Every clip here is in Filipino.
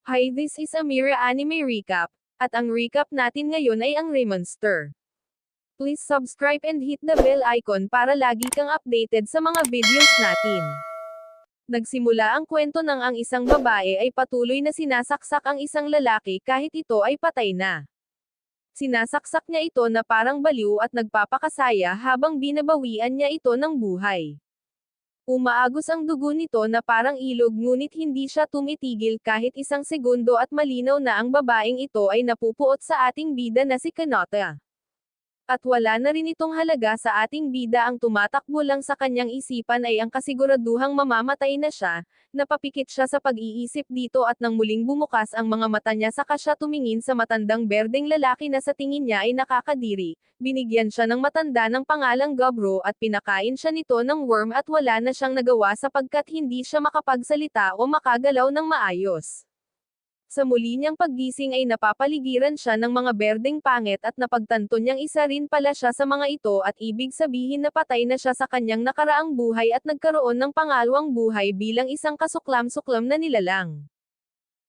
Hi, this is Amira Anime Recap, at ang recap natin ngayon ay ang Remonster. Please subscribe and hit the bell icon para lagi kang updated sa mga videos natin. Nagsimula ang kwento ng ang isang babae ay patuloy na sinasaksak ang isang lalaki kahit ito ay patay na. Sinasaksak niya ito na parang baliw at nagpapakasaya habang binabawian niya ito ng buhay. Umaagos ang dugo nito na parang ilog ngunit hindi siya tumitigil kahit isang segundo at malinaw na ang babaeng ito ay napupuot sa ating bida na si Kanata. At wala na rin itong halaga sa ating bida, ang tumatakbo lang sa kanyang isipan ay ang kasiguraduhang mamamatay na siya, napapikit siya sa pag-iisip dito at nang muling bumukas ang mga mata niya saka siya tumingin sa matandang berdeng lalaki na sa tingin niya ay nakakadiri, binigyan siya ng matanda ng pangalang Gobro at pinakain siya nito ng worm at wala na siyang nagawa sapagkat hindi siya makapagsalita o makagalaw ng maayos. Sa muli niyang paggising ay napapaligiran siya ng mga berdeng pangit at napagtanto niyang isa rin pala siya sa mga ito at ibig sabihin na patay na siya sa kanyang nakaraang buhay at nagkaroon ng pangalawang buhay bilang isang kasuklam-suklam na nilalang.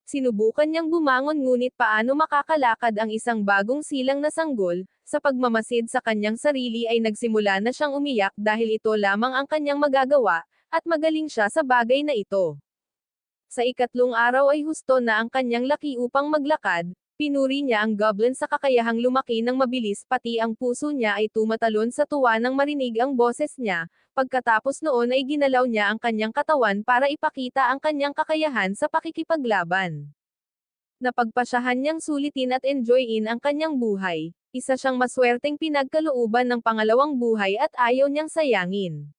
Sinubukan niyang bumangon ngunit paano makakalakad ang isang bagong silang na sanggol, sa pagmamasid sa kanyang sarili ay nagsimula na siyang umiyak dahil ito lamang ang kanyang magagawa, at magaling siya sa bagay na ito. Sa ikatlong araw ay husto na ang kanyang laki upang maglakad, pinuri niya ang goblin sa kakayahang lumaki ng mabilis pati ang puso niya ay tumatalon sa tuwa nang marinig ang boses niya, pagkatapos noon ay ginalaw niya ang kanyang katawan para ipakita ang kanyang kakayahan sa pakikipaglaban. Napagpasyahan niyang sulitin at enjoyin ang kanyang buhay, isa siyang maswerteng pinagkalooban ng pangalawang buhay at ayaw niyang sayangin.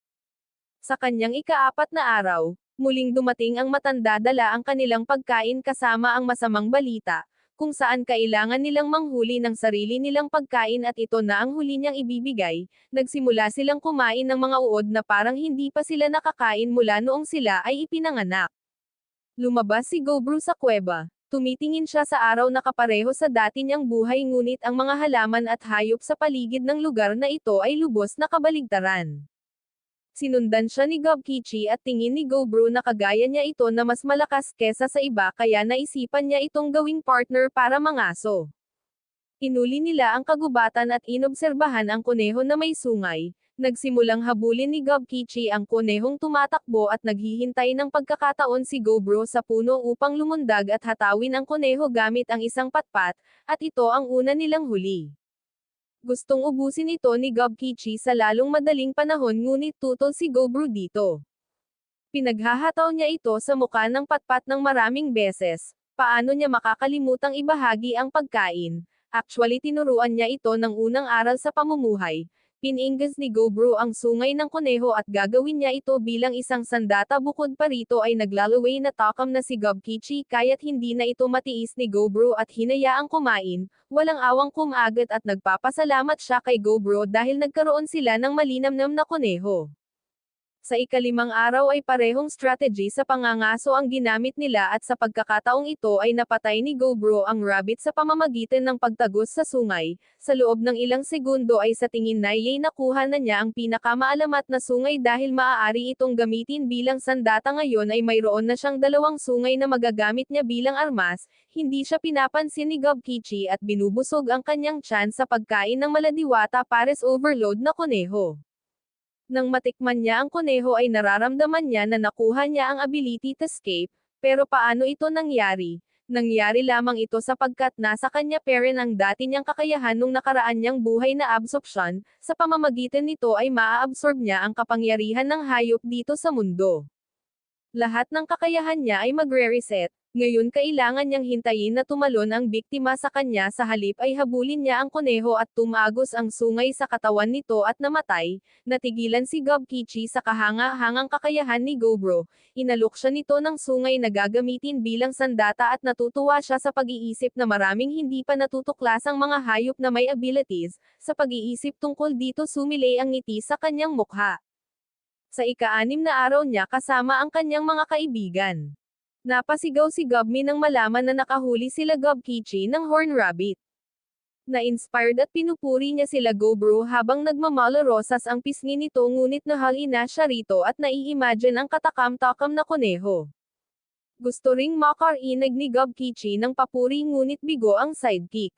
Sa kanyang ikaapat na araw, muling dumating ang matanda dala ang kanilang pagkain kasama ang masamang balita, kung saan kailangan nilang manghuli ng sarili nilang pagkain at ito na ang huli niyang ibibigay, nagsimula silang kumain ng mga uod na parang hindi pa sila nakakain mula noong sila ay ipinanganak. Lumabas si Gobru sa kuweba. Tumitingin siya sa araw na kapareho sa dati niyang buhay ngunit ang mga halaman at hayop sa paligid ng lugar na ito ay lubos na kabaligtaran. Sinundan siya ni Gobkichi at tingin ni Gobru na kagaya niya ito na mas malakas kesa sa iba kaya naisipan niya itong gawing partner para mangaso. Inuli nila ang kagubatan at inobserbahan ang kuneho na may sungay. Nagsimulang habulin ni Gobkichi ang kunehong tumatakbo at naghihintay ng pagkakataon si Gobru sa puno upang lumundag at hatawin ang kuneho gamit ang isang patpat, at ito ang una nilang huli. Gustong ubusin ito ni Gobkichi sa lalong madaling panahon ngunit tutol si Gobru dito. Pinaghahataw niya ito sa mukha ng patpat ng maraming beses. Paano niya makakalimutang ibahagi ang pagkain? Actually tinuruan niya ito ng unang aral sa pamumuhay. Pininggas ni Gobru ang sungay ng kuneho at gagawin niya ito bilang isang sandata. Bukod pa rito ay naglalaway na takam na si Gobkichi kaya't hindi na ito matiis ni Gobru at hinayaang kumain, walang awang kumagat at nagpapasalamat siya kay Gobru dahil nagkaroon sila ng malinamnam na kuneho. Sa ikalimang araw ay parehong strategy sa pangangaso ang ginamit nila at sa pagkakataong ito ay napatay ni Gobru ang rabbit sa pamamagitan ng pagtagos sa sungay. Sa loob ng ilang segundo ay sa tingin na nakuha na niya ang pinakamaalamat na sungay dahil maaari itong gamitin bilang sandata. Ngayon ay mayroon na siyang dalawang sungay na magagamit niya bilang armas, hindi siya pinapansin ni Gobkichi at binubusog ang kanyang tiyan sa pagkain ng maladiwata pares overload na kuneho. Nang matikman niya ang kuneho ay nararamdaman niya na nakuha niya ang ability to escape, pero paano ito nangyari? Nangyari lamang ito sapagkat nasa kanya pa rin ang dati niyang kakayahan nung nakaraan niyang buhay na absorption, sa pamamagitan nito ay maaabsorb niya ang kapangyarihan ng hayop dito sa mundo. Lahat ng kakayahan niya ay magre-reset, ngayon kailangan niyang hintayin na tumalon ang biktima sa kanya sa halip ay habulin niya ang kuneho at tumagos ang sungay sa katawan nito at namatay, natigilan si Gobkichi sa kahanga-hangang kakayahan ni Gobru, inalok siya nito ng sungay na gagamitin bilang sandata at natutuwa siya sa pag-iisip na maraming hindi pa natutuklasang mga hayop na may abilities, sa pag-iisip tungkol dito sumilay ang ngiti sa kanyang mukha. Sa ika-6 na araw niya kasama ang kanyang mga kaibigan. Napasigaw si Gobmi nang malaman na nakahuli sila Gobkichi ng horn rabbit. Na-inspired at pinupuri niya sila Gobru habang nagmamalarosas ang pisngi nito ngunit nahali na siya rito at nai-imagine ang katakam-takam na kuneho. Gusto ring makarinig ni Gobkichi ng papuri ngunit bigo ang sidekick.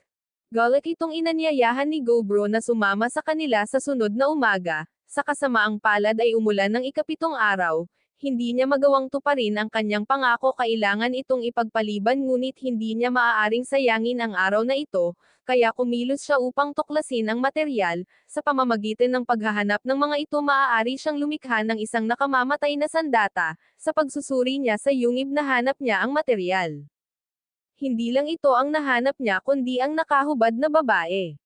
Galak itong inanyayahan ni Gobro na sumama sa kanila sa sunod na umaga, sa kasamaang palad ay umulan ng ikapitong araw, hindi niya magawang tuparin ang kanyang pangako kailangan itong ipagpaliban ngunit hindi niya maaaring sayangin ang araw na ito, kaya kumilos siya upang tuklasin ang materyal, sa pamamagitan ng paghahanap ng mga ito maaari siyang lumikha ng isang nakamamatay na sandata, sa pagsusuri niya sa yungib nahanap niya ang materyal. Hindi lang ito ang nahanap niya kundi ang nakahubad na babae.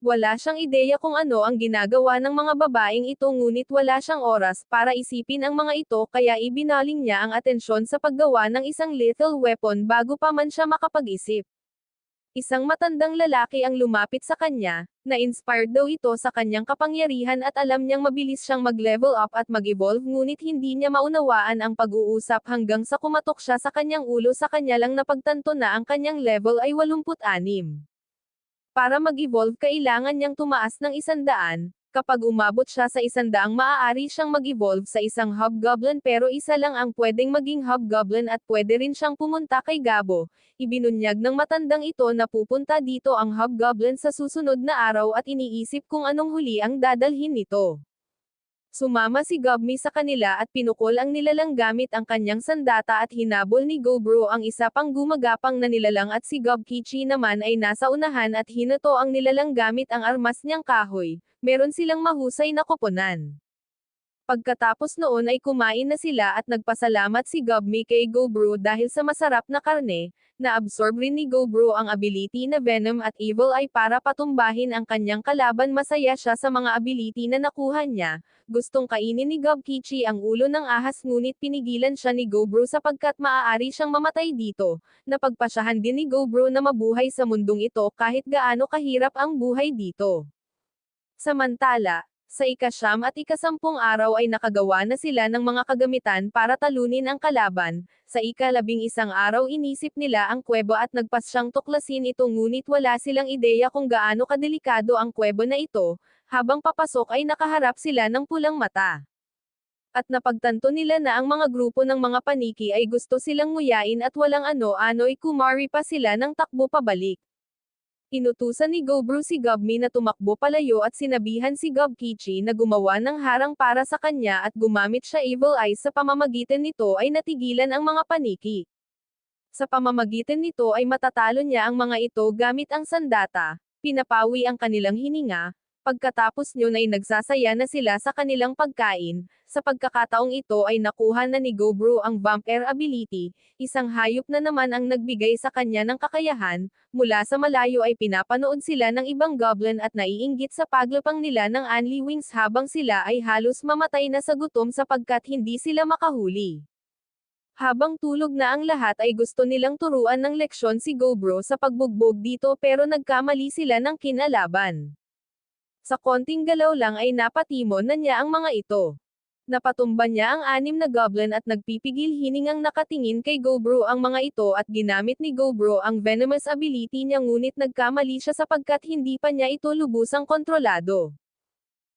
Wala siyang ideya kung ano ang ginagawa ng mga babaeng ito ngunit wala siyang oras para isipin ang mga ito kaya ibinaling niya ang atensyon sa paggawa ng isang lethal weapon bago pa man siya makapag-isip. Isang matandang lalaki ang lumapit sa kanya, na-inspired daw ito sa kanyang kapangyarihan at alam niyang mabilis siyang mag-level up at mag-evolve ngunit hindi niya maunawaan ang pag-uusap hanggang sa kumatok siya sa kanyang ulo sa kanya lang napagtanto na ang kanyang level ay 86. Para mag-evolve kailangan niyang tumaas ng 100, kapag umabot siya sa 100 maaari siyang mag-evolve sa isang hobgoblin pero isa lang ang pwedeng maging hobgoblin at pwede rin siyang pumunta kay Gabo. Ibinunyag ng matandang ito na pupunta dito ang hobgoblin sa susunod na araw at iniisip kung anong huli ang dadalhin nito. Sumama si Gobmi sa kanila at pinukol ang nilalang gamit ang kanyang sandata at hinabol ni Gobro ang isa pang gumagapang na nilalang at si Gobkichi naman ay nasa unahan at hinato ang nilalang gamit ang armas niyang kahoy. Meron silang mahusay na koponan. Pagkatapos noon ay kumain na sila at nagpasalamat si Gobmi kay Gobro dahil sa masarap na karne, na-absorb rin ni Gobro ang ability na Venom at Evil Eye para patumbahin ang kanyang kalaban masaya siya sa mga ability na nakuha niya, gustong kainin ni Gobkichi ang ulo ng ahas ngunit pinigilan siya ni Gobro sapagkat maaari siyang mamatay dito, napagpasyahan din ni Gobro na mabuhay sa mundong ito kahit gaano kahirap ang buhay dito. Samantala, sa ika-9 at ika-10 araw ay nakagawa na sila ng mga kagamitan para talunin ang kalaban, sa ika-11 araw inisip nila ang kuweba at nagpasyang tuklasin ito ngunit wala silang ideya kung gaano kadelikado ang kuweba na ito, habang papasok ay nakaharap sila ng pulang mata. At napagtanto nila na ang mga grupo ng mga paniki ay gusto silang nguyain at walang ano-ano'y kumari pa sila ng takbo pabalik. Inutusan ni Gobro si Gobmi na tumakbo palayo at sinabihan si Gobkichi na gumawa ng harang para sa kanya at gumamit siya Evil Eyes sa pamamagitan nito ay natigilan ang mga paniki. Sa pamamagitan nito ay matatalo niya ang mga ito gamit ang sandata, pinapawi ang kanilang hininga, pagkatapos nyon ay nagsasaya na sila sa kanilang pagkain, sa pagkakataong ito ay nakuha na ni Gobro ang Vampire ability, isang hayop na naman ang nagbigay sa kanya ng kakayahan, mula sa malayo ay pinapanood sila ng ibang goblin at naiinggit sa paglapang nila ng Unli Wings habang sila ay halos mamatay na sa gutom sapagkat hindi sila makahuli. Habang tulog na ang lahat ay gusto nilang turuan ng leksyon si Gobro sa pagbugbog dito pero nagkamali sila ng kinalaban. Sa konting galaw lang ay napatimon na niya ang mga ito. Napatumba niya ang 6 na goblin at nagpipigil hiningang nakatingin kay Gobro ang mga ito at ginamit ni Gobro ang venomous ability niya ngunit nagkamali siya sapagkat hindi pa niya ito lubusang kontrolado.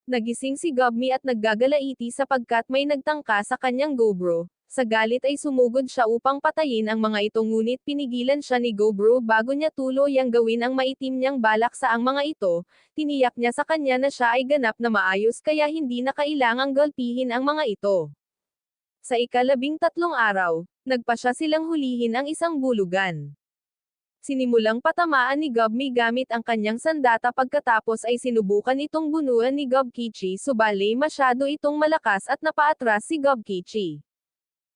Nagising si Gobmi at naggagalaiti sapagkat may nagtangka sa kanyang Gobro. Sa galit ay sumugod siya upang patayin ang mga ito ngunit pinigilan siya ni Gobro bago niya tuluyang gawin ang maitim niyang balak sa ang mga ito, tiniyak niya sa kanya na siya ay ganap na maayos kaya hindi na kailangang galpihin ang mga ito. Sa ika-13 araw, nagpasya silang hulihin ang isang bulugan. Sinimulang patamaan ni Gobmi gamit ang kanyang sandata pagkatapos ay sinubukan itong bunuan ni Gobkichi subali masyado itong malakas at napaatras si Gobkichi.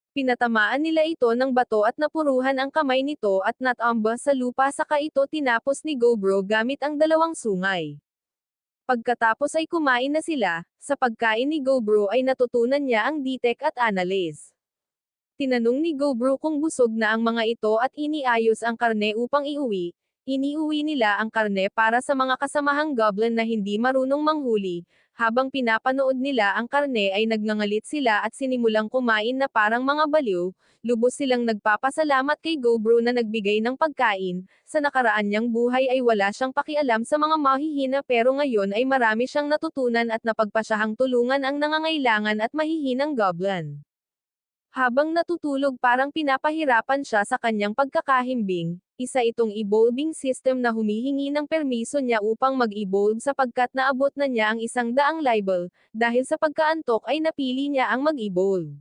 Pinatamaan nila ito ng bato at napuruhan ang kamay nito at natamba sa lupa saka ito tinapos ni Gobro gamit ang 2 sungay. Pagkatapos ay kumain na sila, sa pagkain ni Gobro ay natutunan niya ang Detect at Analyze. Tinanong ni Gobro kung busog na ang mga ito at iniayos ang karne upang iuwi. Iniuwi nila ang karne para sa mga kasamahang goblin na hindi marunong manghuli. Habang pinapanood nila ang karne ay nagngangalit sila at sinimulang kumain na parang mga baliw, lubos silang nagpapasalamat kay Gobro na nagbigay ng pagkain, sa nakaraan niyang buhay ay wala siyang pakialam sa mga mahihina pero ngayon ay marami siyang natutunan at napagpasyahang tulungan ang nangangailangan at mahihinang goblin. Habang natutulog parang pinapahirapan siya sa kanyang pagkakahimbing, isa itong evolving system na humihingi ng permiso niya upang mag-evolve sapagkat naabot na niya ang 100 level, dahil sa pagkaantok ay napili niya ang mag-evolve.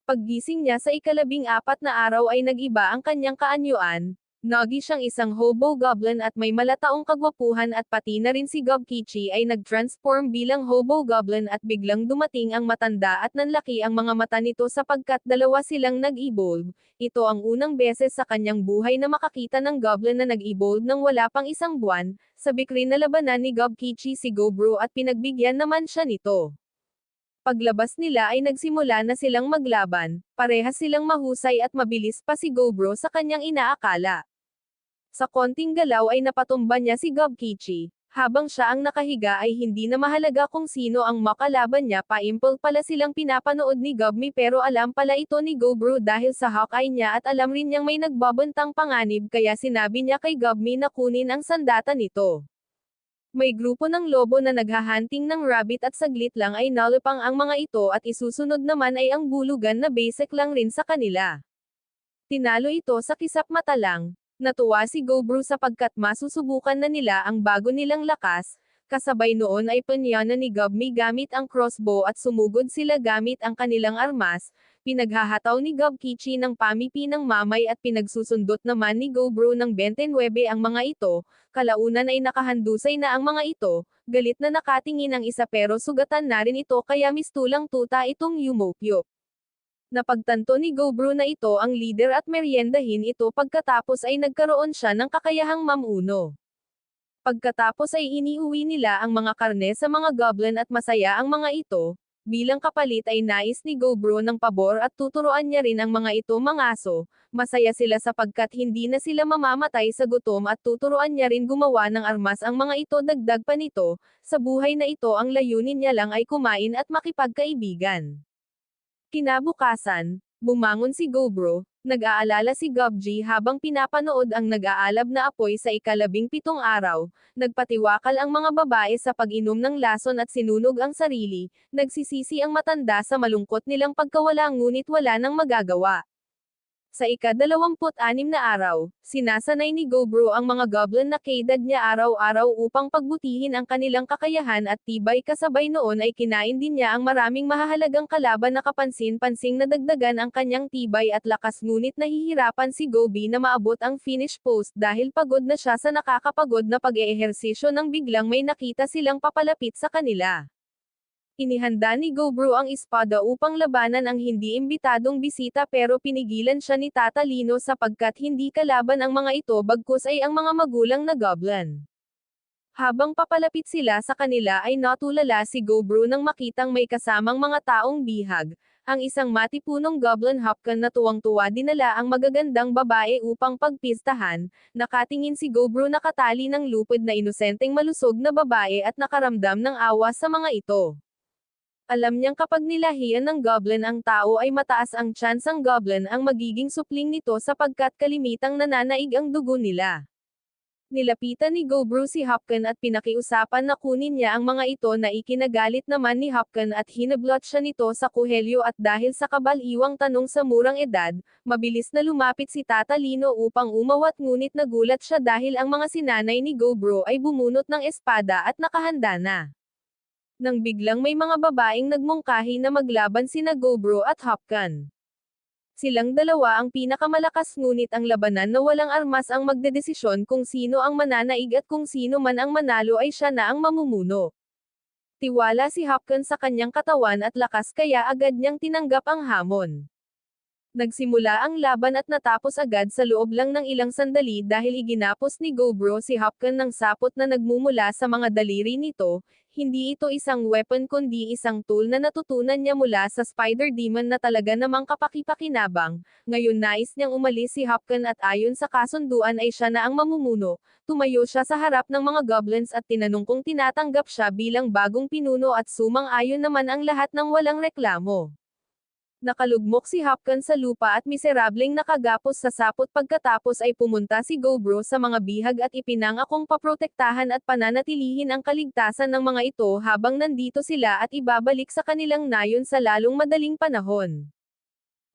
Paggising niya sa ika-14 na araw ay nag-iba ang kanyang kaanyuan, nagi siyang isang hobo goblin at may malataong kagwapuhan at pati na rin si Gobkichi ay nag-transform bilang hobo goblin at biglang dumating ang matanda at nanlaki ang mga mata nito sapagkat dalawa silang nag-evolve. Ito ang unang beses sa kanyang buhay na makakita ng goblin na nag-evolve nang wala pang 1 buwan, sa bikrin na labanan ni Gobkichi si Gobro at pinagbigyan naman siya nito. Paglabas nila ay nagsimula na silang maglaban, parehas silang mahusay at mabilis pa si Gobro sa kanyang inaakala. Sa konting galaw ay napatumba niya si Gobkichi, habang siya ang nakahiga ay hindi na mahalaga kung sino ang makalaban niya pa-impul pala silang pinapanood ni Gobmi pero alam pala ito ni Gobro dahil sa Hawkeye niya at alam rin niyang may nagbabantang panganib kaya sinabi niya kay Gobmi na kunin ang sandata nito. May grupo ng lobo na naghahunting ng rabbit at saglit lang ay nalupang ang mga ito at isusunod naman ay ang bulugan na basic lang rin sa kanila. Tinalo ito sa kisap mata lang. Natuwa si Gobro sapagkat masusubukan na nila ang bago nilang lakas, kasabay noon ay panyanan ni Gobmi gamit ang crossbow at sumugod sila gamit ang kanilang armas, pinaghahataw ni Gobkichi ng pamipi ng mamay at pinagsusundot naman ni Gobro ng 29 ang mga ito, kalaunan ay nakahandusay na ang mga ito, galit na nakatingin ang isa pero sugatan na rin ito kaya mistulang tuta itong Yumopyo. Napagtanto ni Gobro na ito ang leader at meryendahin ito pagkatapos ay nagkaroon siya ng kakayahang mamuno. Pagkatapos ay iniuwi nila ang mga karne sa mga goblin at masaya ang mga ito, bilang kapalit ay nais ni Gobro ng pabor at tuturuan niya rin ang mga ito mangaso, masaya sila sapagkat hindi na sila mamamatay sa gutom at tuturuan niya rin gumawa ng armas ang mga ito dagdag pa nito, sa buhay na ito ang layunin niya lang ay kumain at makipagkaibigan. Kinabukasan, bumangon si Gobro, nag-aalala si Gobji habang pinapanood ang nag-aalab na apoy sa ika-17 araw, nagpatiwakal ang mga babae sa pag-inom ng lason at sinunog ang sarili, nagsisisi ang matanda sa malungkot nilang pagkawala ngunit wala nang magagawa. Sa ika-26 na araw, sinasanay ni Gobro ang mga goblin na kaedad niya araw-araw upang pagbutihin ang kanilang kakayahan at tibay kasabay noon ay kinain din niya ang maraming mahahalagang kalaban na kapansin-pansing na dagdagan ang kanyang tibay at lakas ngunit nahihirapan si Gobi na maabot ang finish post dahil pagod na siya sa nakakapagod na pag-eehersisyo nang biglang may nakita silang papalapit sa kanila. Inihanda ni Gobro ang espada upang labanan ang hindi imbitadong bisita pero pinigilan siya ni Tata Lino sapagkat hindi kalaban ang mga ito bagkus ay ang mga magulang na goblin. Habang papalapit sila sa kanila ay natulala si Gobro nang makitang may kasamang mga taong bihag, ang isang matipunong goblin hopkan na tuwang-tuwa dinala ang magagandang babae upang pagpistahan, nakatingin si Gobro nakatali ng lupod na inosenteng malusog na babae at nakaramdam ng awa sa mga ito. Alam niyang kapag nilahian ng goblin ang tao ay mataas ang tsansang goblin ang magiging supling nito sapagkat kalimitang nananaig ang dugo nila. Nilapitan ni Gobro si Hopkin at pinakiusapan na kunin niya ang mga ito na ikinagalit naman ni Hopkin at hinablot siya nito sa kuhelyo at dahil sa kabaliwang tanong sa murang edad, mabilis na lumapit si Tata Lino upang umawat ngunit nagulat siya dahil ang mga sinanay ni Gobro ay bumunot ng espada at nakahanda na. Nang biglang may mga babaeng nagmungkahi na maglaban sina Gobro at Hopkin. Silang dalawa ang pinakamalakas ngunit ang labanan na walang armas ang magdedesisyon kung sino ang mananaig at kung sino man ang manalo ay siya na ang mamumuno. Tiwala si Hopkin sa kanyang katawan at lakas kaya agad niyang tinanggap ang hamon. Nagsimula ang laban at natapos agad sa loob lang ng ilang sandali dahil iginapos ni Gobro si Hopkin ng sapot na nagmumula sa mga daliri nito, hindi ito isang weapon kundi isang tool na natutunan niya mula sa Spider Demon na talaga namang kapaki-pakinabang, ngayon nais niyang umalis si Hopkin at ayon sa kasunduan ay siya na ang mamumuno, tumayo siya sa harap ng mga goblins at tinanong kung tinatanggap siya bilang bagong pinuno at sumang-ayon naman ang lahat ng walang reklamo. Nakalugmok si Hopkin sa lupa at miserableng nakagapos sa sapot pagkatapos ay pumunta si Gobro sa mga bihag at ipinangakong paprotektahan at pananatilihin ang kaligtasan ng mga ito habang nandito sila at ibabalik sa kanilang nayon sa lalong madaling panahon.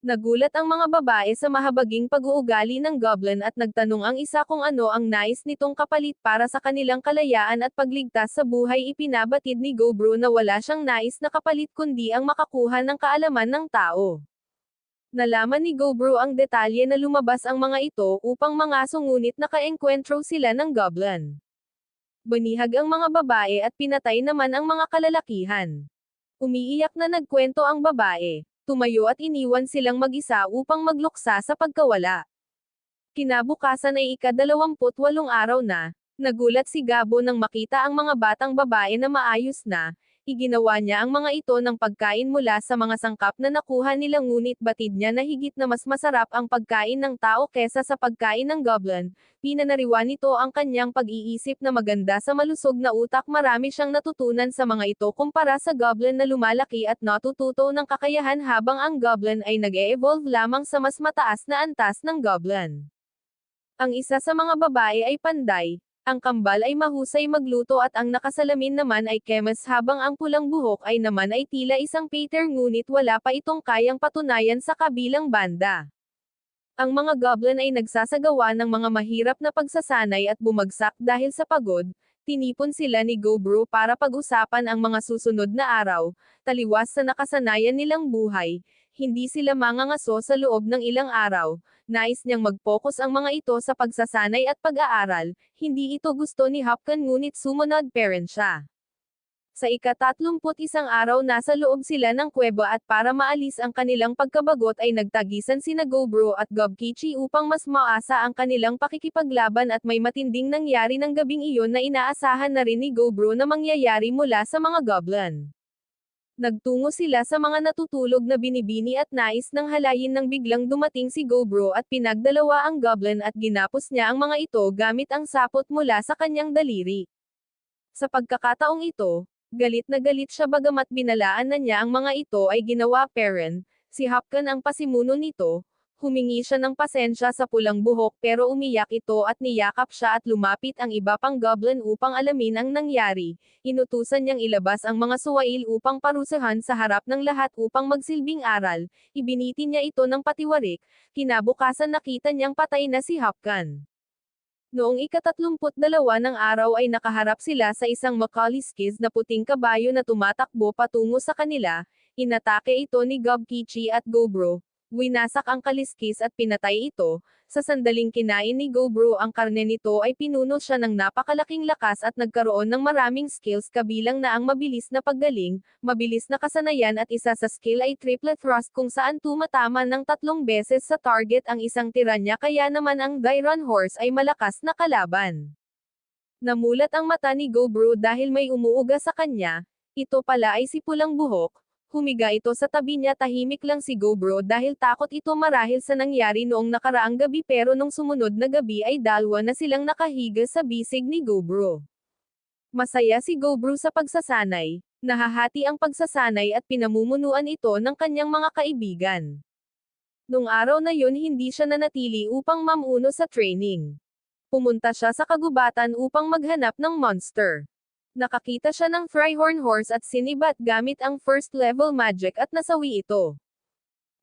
Nagulat ang mga babae sa mahabaging pag-uugali ng goblin at nagtanong ang isa kung ano ang nais nitong kapalit para sa kanilang kalayaan at pagligtas sa buhay. Ipinabatid ni Gobru na wala siyang nais na kapalit kundi ang makakuha ng kaalaman ng tao. Nalaman ni Gobru ang detalye na lumabas ang mga ito upang mangaso ngunit nakaengkwentro sila ng goblin. Banihag ang mga babae at pinatay naman ang mga kalalakihan. Umiiyak na nagkwento ang babae. Tumayo at iniwan silang mag-isa upang magluksa sa pagkawala. Kinabukasan ay ika-28 araw na, nagulat si Gabo nang makita ang mga batang babae na maayos na, iginawa niya ang mga ito ng pagkain mula sa mga sangkap na nakuha nila ngunit batid niya na higit na mas masarap ang pagkain ng tao kesa sa pagkain ng goblin. Pinanariwan nito ang kanyang pag-iisip na maganda sa malusog na utak. Marami siyang natutunan sa mga ito kumpara sa goblin na lumalaki at natututo ng kakayahan habang ang goblin ay nag-e-evolve lamang sa mas mataas na antas ng goblin. Ang isa sa mga babae ay panday, ang kambal ay mahusay magluto at ang nakasalamin naman ay kemes habang ang pulang buhok ay naman ay tila isang painter ngunit wala pa itong kayang patunayan sa kabilang banda. Ang mga goblin ay nagsasagawa ng mga mahirap na pagsasanay at bumagsak dahil sa pagod. Tinipon sila ni Gobru para pag-usapan ang mga susunod na araw, taliwas sa nakasanayan nilang buhay. Hindi sila mangangaso sa loob ng ilang araw. Nais niyang mag-focus ang mga ito sa pagsasanay at pag-aaral. Hindi ito gusto ni Hopkins ngunit sumunod parent siya. Sa ika-31 araw nasa loob sila ng kuweba at para maalis ang kanilang pagkabagot ay nagtagisan sina Gobru at Gobkichi upang mas maasa ang kanilang pakikipaglaban at may matinding nangyari ng gabing iyon na inaasahan na rin ni Gobru na mangyayari mula sa mga goblin. Nagtungo sila sa mga natutulog na binibini at nais ng halayin nang biglang dumating si Gobru at pinagdalawa ang goblin at ginapos niya ang mga ito gamit ang sapot mula sa kanyang daliri. Sa pagkakataong ito, galit na galit siya bagamat binalaan na niya ang mga ito ay ginawa parent, si Hopkins ang pasimuno nito. Humingi siya ng pasensya sa pulang buhok pero umiyak ito at niyakap siya at lumapit ang iba pang goblin upang alamin ang nangyari. Inutusan niyang ilabas ang mga suwail upang parusahan sa harap ng lahat upang magsilbing aral. Ibiniti niya ito ng patiwarik. Kinabukasan nakita niyang patay na si Hopkins. Noong ika-32 ng araw ay nakaharap sila sa isang makaliskis na puting kabayo na tumatakbo patungo sa kanila. Inatake ito ni Gobkichi at Gobru. Winasak ang kaliskis at pinatay ito. Sa sandaling kinain ni Gobru ang karne nito ay pinuno siya ng napakalaking lakas at nagkaroon ng maraming skills kabilang na ang mabilis na paggaling, mabilis na kasanayan at isa sa skill ay triple thrust kung saan tumatama ng 3 beses sa target ang isang tiranya kaya naman ang Dairon Horse ay malakas na kalaban. Namulat ang mata ni Gobru dahil may umuuga sa kanya. Ito pala ay si pulang buhok. Humiga ito sa tabi niya. Tahimik lang si Gobru dahil takot ito marahil sa nangyari noong nakaraang gabi pero nung sumunod na gabi ay dalawa na silang nakahiga sa bisig ni Gobru. Masaya si Gobru sa pagsasanay. Nahahati ang pagsasanay at pinamumunuan ito ng kanyang mga kaibigan. Nung araw na yun hindi siya nanatili upang mamuno sa training. Pumunta siya sa kagubatan upang maghanap ng monster. Nakakita siya ng Thrihorn Horse at sinibat gamit ang first level magic at nasawi ito.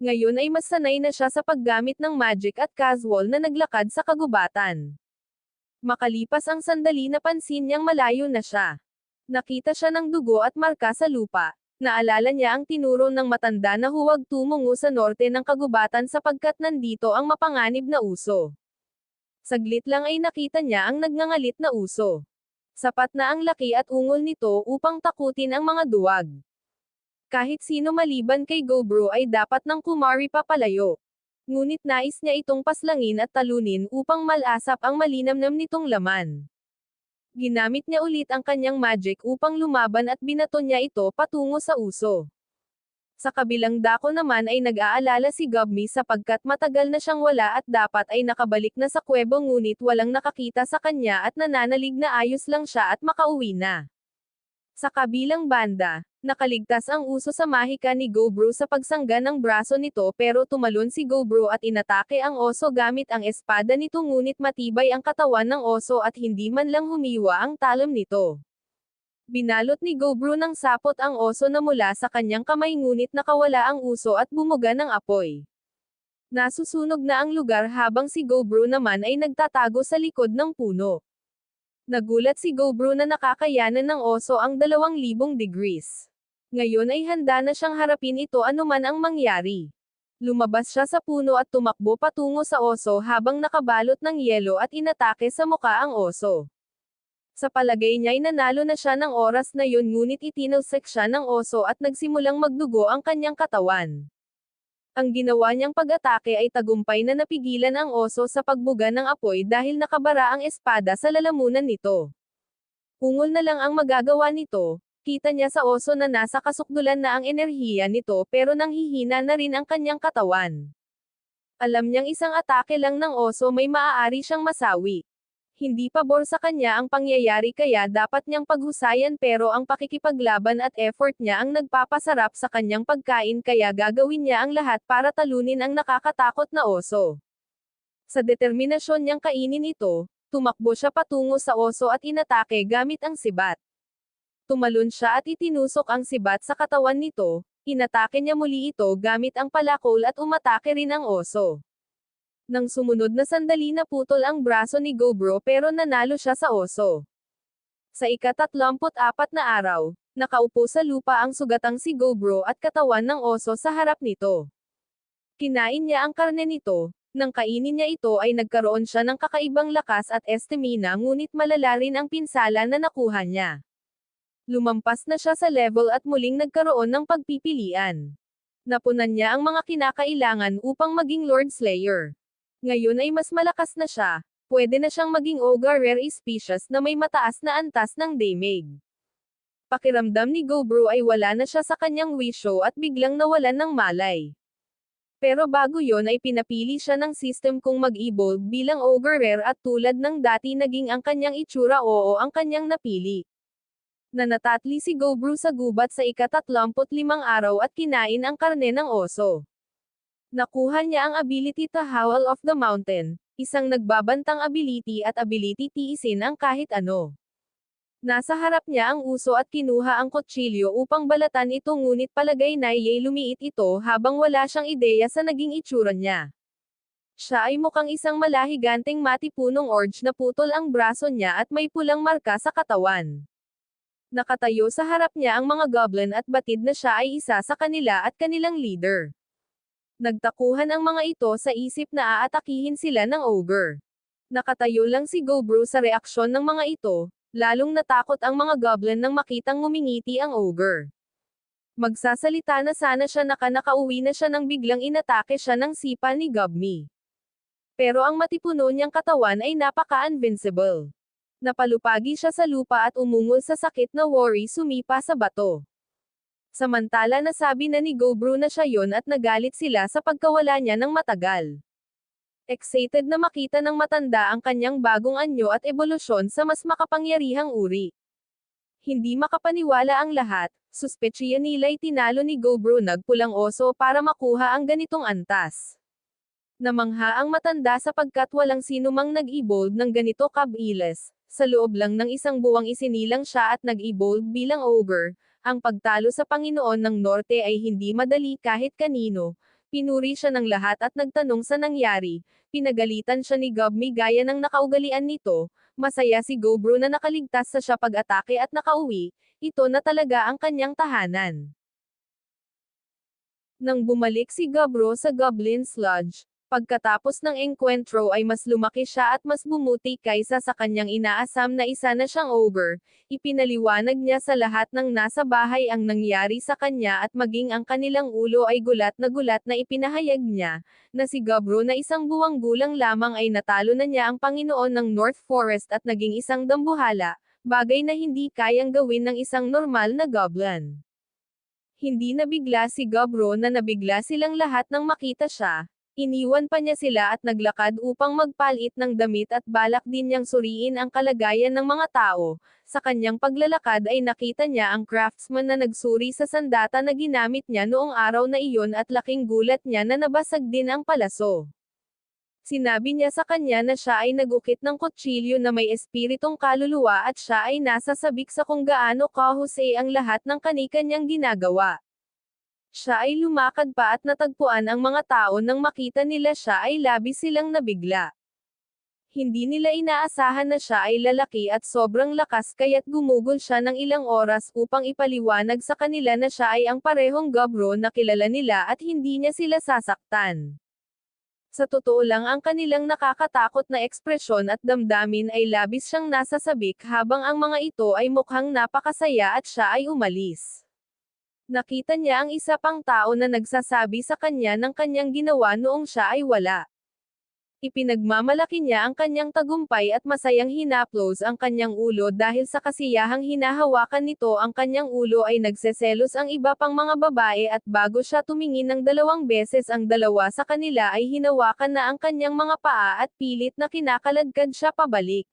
Ngayon ay mas sanay na siya sa paggamit ng magic at casual na naglakad sa kagubatan. Makalipas ang sandali napansin niyang malayo na siya. Nakita siya ng dugo at marka sa lupa. Naalala niya ang tinuro ng matanda na huwag tumungo sa norte ng kagubatan sapagkat nandito ang mapanganib na uso. Saglit lang ay nakita niya ang nagngangalit na uso. Sapat na ang laki at ungol nito upang takutin ang mga duwag. Kahit sino maliban kay Gobru ay dapat nang kumari papalayo. Ngunit nais niya itong paslangin at talunin upang malasap ang malinamnam nitong laman. Ginamit niya ulit ang kanyang magic upang lumaban at binato niya ito patungo sa uso. Sa kabilang dako naman ay nag-aalala si Gobmi sapagkat matagal na siyang wala at dapat ay nakabalik na sa kuweba ngunit walang nakakita sa kanya at nananalig na ayos lang siya at makauwi na. Sa kabilang banda, nakaligtas ang uso sa mahika ni Gobru sa pagsangga ng braso nito pero tumalon si Gobru at inatake ang oso gamit ang espada nito ngunit matibay ang katawan ng oso at hindi man lang humiwa ang talam nito. Binalot ni Gobru ng sapot ang oso na mula sa kanyang kamay ngunit nakawala ang uso at bumuga ng apoy. Nasusunog na ang lugar habang si Gobro naman ay nagtatago sa likod ng puno. Nagulat si Gobro na nakakayanan ng oso ang 2,000 degrees. Ngayon ay handa na siyang harapin ito anuman ang mangyari. Lumabas siya sa puno at tumakbo patungo sa oso habang nakabalot ng yelo at inatake sa muka ang oso. Sa palagay niya ay nanalo na siya ng oras na yun ngunit itinusek siya ng oso at nagsimulang magdugo ang kanyang katawan. Ang ginawa niyang pag-atake ay tagumpay na napigilan ang oso sa pagbuga ng apoy dahil nakabara ang espada sa lalamunan nito. Ungol na lang ang magagawa nito, kita niya sa oso na nasa kasukdulan na ang enerhiya nito pero nanghihina na rin ang kanyang katawan. Alam niyang isang atake lang ng oso may maaari siyang masawi. Hindi pabor sa kanya ang pangyayari kaya dapat niyang paghusayan pero ang pakikipaglaban at effort niya ang nagpapasarap sa kanyang pagkain kaya gagawin niya ang lahat para talunin ang nakakatakot na oso. Sa determinasyon niyang kainin ito, tumakbo siya patungo sa oso at inatake gamit ang sibat. Tumalon siya at itinusok ang sibat sa katawan nito, inatake niya muli ito gamit ang palakol at umatake rin ang oso. Nang sumunod na sandali naputol ang braso ni Gobro pero nanalo siya sa oso. Sa ika-34 na araw, nakaupo sa lupa ang sugatang si Gobro at katawan ng oso sa harap nito. Kinain niya ang karne nito, nang kainin niya ito ay nagkaroon siya ng kakaibang lakas at estamina ngunit malala rin ang pinsala na nakuha niya. Lumampas na siya sa level at muling nagkaroon ng pagpipilian. Napunan niya ang mga kinakailangan upang maging Lord Slayer. Ngayon ay mas malakas na siya, pwede na siyang maging ogre rare species na may mataas na antas ng damage. Pakiramdam ni Gobro ay wala na siya sa kanyang wisyo at biglang nawalan ng malay. Pero bago yon ay pinapili siya ng system kung mag-evolve bilang ogre rare at tulad ng dati naging ang kanyang itsura oo ang kanyang napili. Nanatatli si Gobro sa gubat sa ika-35 araw at kinain ang karne ng oso. Nakuha niya ang ability to Howl of the Mountain, isang nagbabantang ability at ability tiisin ang kahit ano. Nasa harap niya ang uso at kinuha ang kutsilyo upang balatan ito ngunit palagay na lumiit ito habang wala siyang ideya sa naging itsura niya. Siya ay mukhang isang malahiganteng matipunong orge na putol ang braso niya at may pulang marka sa katawan. Nakatayo sa harap niya ang mga goblin at batid na siya ay isa sa kanila at kanilang leader. Nagtakuhan ang mga ito sa isip na aatakihin sila ng ogre. Nakatayo lang si Gobro sa reaksyon ng mga ito, lalong natakot ang mga goblin nang makitang ngumingiti ang ogre. Magsasalita na sana siya nakauwi na siya nang biglang inatake siya ng sipa ni Gobmi. Pero ang matipuno niyang katawan ay napaka-invincible. Napalupagi siya sa lupa at umungol sa sakit na worry sumipa sa bato. Samantala nasabi na ni Gobro na siya yon at nagalit sila sa pagkawala niya ng matagal. Excited na makita ng matanda ang kanyang bagong anyo at ebolusyon sa mas makapangyarihang uri. Hindi makapaniwala ang lahat, suspetsya nila'y tinalo ni Gobro nagpulang oso para makuha ang ganitong antas. Namangha ang matanda sapagkat walang sinumang nag-evolve ng ganito kabilis. Sa loob lang ng isang buwang isinilang siya at nag-evolve bilang ogre. Ang pagtalo sa Panginoon ng Norte ay hindi madali kahit kanino. Pinuri siya ng lahat at nagtanong sa nangyari. Pinagalitan siya ni Gobmi gaya ng nakaugalian nito. Masaya si Gobro na nakaligtas sa siya pag-atake at nakauwi. Ito na talaga ang kanyang tahanan. Nang bumalik si Gobro sa Goblin's Lodge, pagkatapos ng engkwentro ay mas lumaki siya at mas bumuti kaysa sa kanyang inaasam na isa na siyang ogre. Ipinaliwanag niya sa lahat ng nasa bahay ang nangyari sa kanya at maging ang kanilang ulo ay gulat na ipinahayag niya, na si Gobro na isang buwang gulang lamang ay natalo na niya ang Panginoon ng North Forest at naging isang dambuhala, bagay na hindi kayang gawin ng isang normal na goblin. Hindi nabigla si Gobro na nabigla silang lahat nang makita siya. Iniwan pa niya sila at naglakad upang magpalit ng damit at balak din niyang suriin ang kalagayan ng mga tao. Sa kanyang paglalakad ay nakita niya ang craftsman na nagsuri sa sandata na ginamit niya noong araw na iyon at laking gulat niya na nabasag din ang palaso. Sinabi niya sa kanya na siya ay nagukit ng kutsilyo na may espiritong kaluluwa at siya ay nasa sabik sa kung gaano kahusay ang lahat ng kani-kanyang ginagawa. Siya ay lumakad pa at natagpuan ang mga tao nang makita nila siya ay labis silang nabigla. Hindi nila inaasahan na siya ay lalaki at sobrang lakas kaya't gumugol siya ng ilang oras upang ipaliwanag sa kanila na siya ay ang parehong Gobro na kilala nila at hindi niya sila sasaktan. Sa totoo lang ang kanilang nakakatakot na ekspresyon at damdamin ay labis siyang nasasabik habang ang mga ito ay mukhang napakasaya at siya ay umalis. Nakita niya ang isa pang tao na nagsasabi sa kanya ng kanyang ginawa noong siya ay wala. Ipinagmamalaki niya ang kanyang tagumpay at masayang hinaplos ang kanyang ulo dahil sa kasiyahang hinahawakan nito ang kanyang ulo ay nagseselos ang iba pang mga babae at bago siya tumingin ng 2 beses ang dalawa sa kanila ay hinawakan na ang kanyang mga paa at pilit na kinakaladkad siya pabalik.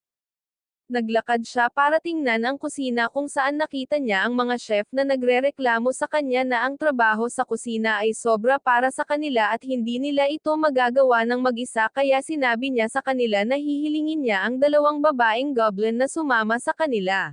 Naglakad siya para tingnan ang kusina kung saan nakita niya ang mga chef na nagrereklamo sa kanya na ang trabaho sa kusina ay sobra para sa kanila at hindi nila ito magagawa ng mag-isa kaya sinabi niya sa kanila na hihilingin niya ang 2 babaeng goblin na sumama sa kanila.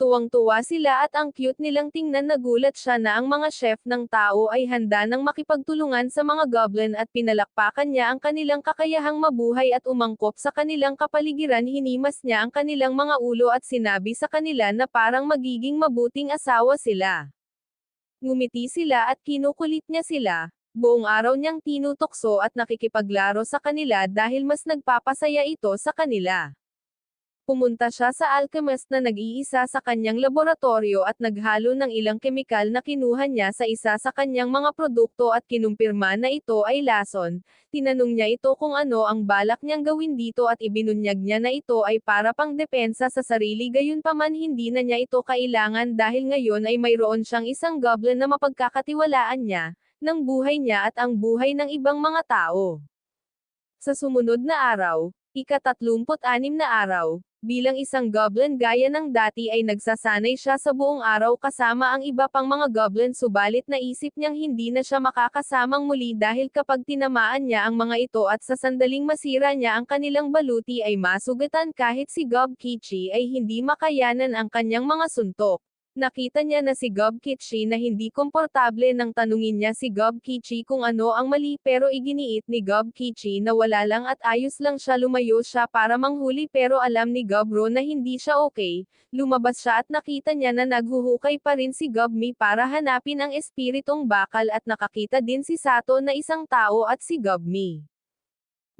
Tuwang-tuwa sila at ang cute nilang tingnan nagulat siya na ang mga chef ng tao ay handa nang makipagtulungan sa mga goblin at pinalakpakan niya ang kanilang kakayahang mabuhay at umangkop sa kanilang kapaligiran hinimas niya ang kanilang mga ulo at sinabi sa kanila na parang magiging mabuting asawa sila. Ngumiti sila at kinukulit niya sila, buong araw niyang tinutokso at nakikipaglaro sa kanila dahil mas nagpapasaya ito sa kanila. Pumunta siya sa alchemist na nag-iisa sa kanyang laboratorio at naghalo ng ilang kemikal na kinuha niya sa isa sa kanyang mga produkto at kinumpirma na ito ay lason. Tinanong niya ito kung ano ang balak niyang gawin dito at ibinunyag niya na ito ay para pang depensa sa sarili gayunpaman hindi na niya ito kailangan dahil ngayon ay mayroon siyang isang goblin na mapagkakatiwalaan niya, ng buhay niya at ang buhay ng ibang mga tao. Sa sumunod na araw, ika-36 na araw, bilang isang goblin gaya ng dati ay nagsasanay siya sa buong araw kasama ang iba pang mga goblin subalit naisip niyang hindi na siya makakasamang muli dahil kapag tinamaan niya ang mga ito at sa sandaling masira niya ang kanilang baluti ay masugatan kahit si Gob Kichi ay hindi makayanan ang kanyang mga suntok. Nakita niya na si Gob Kichi na hindi komportable nang tanungin niya si Gob Kichi kung ano ang mali pero iginiit ni Gob Kichi na wala lang at ayos lang siya lumayo siya para manghuli pero alam ni Gobro na hindi siya okay, lumabas siya at nakita niya na naghuhukay pa rin si Gobmi para hanapin ang espiritong bakal at nakakita din si Sato na isang tao at si Gobmi.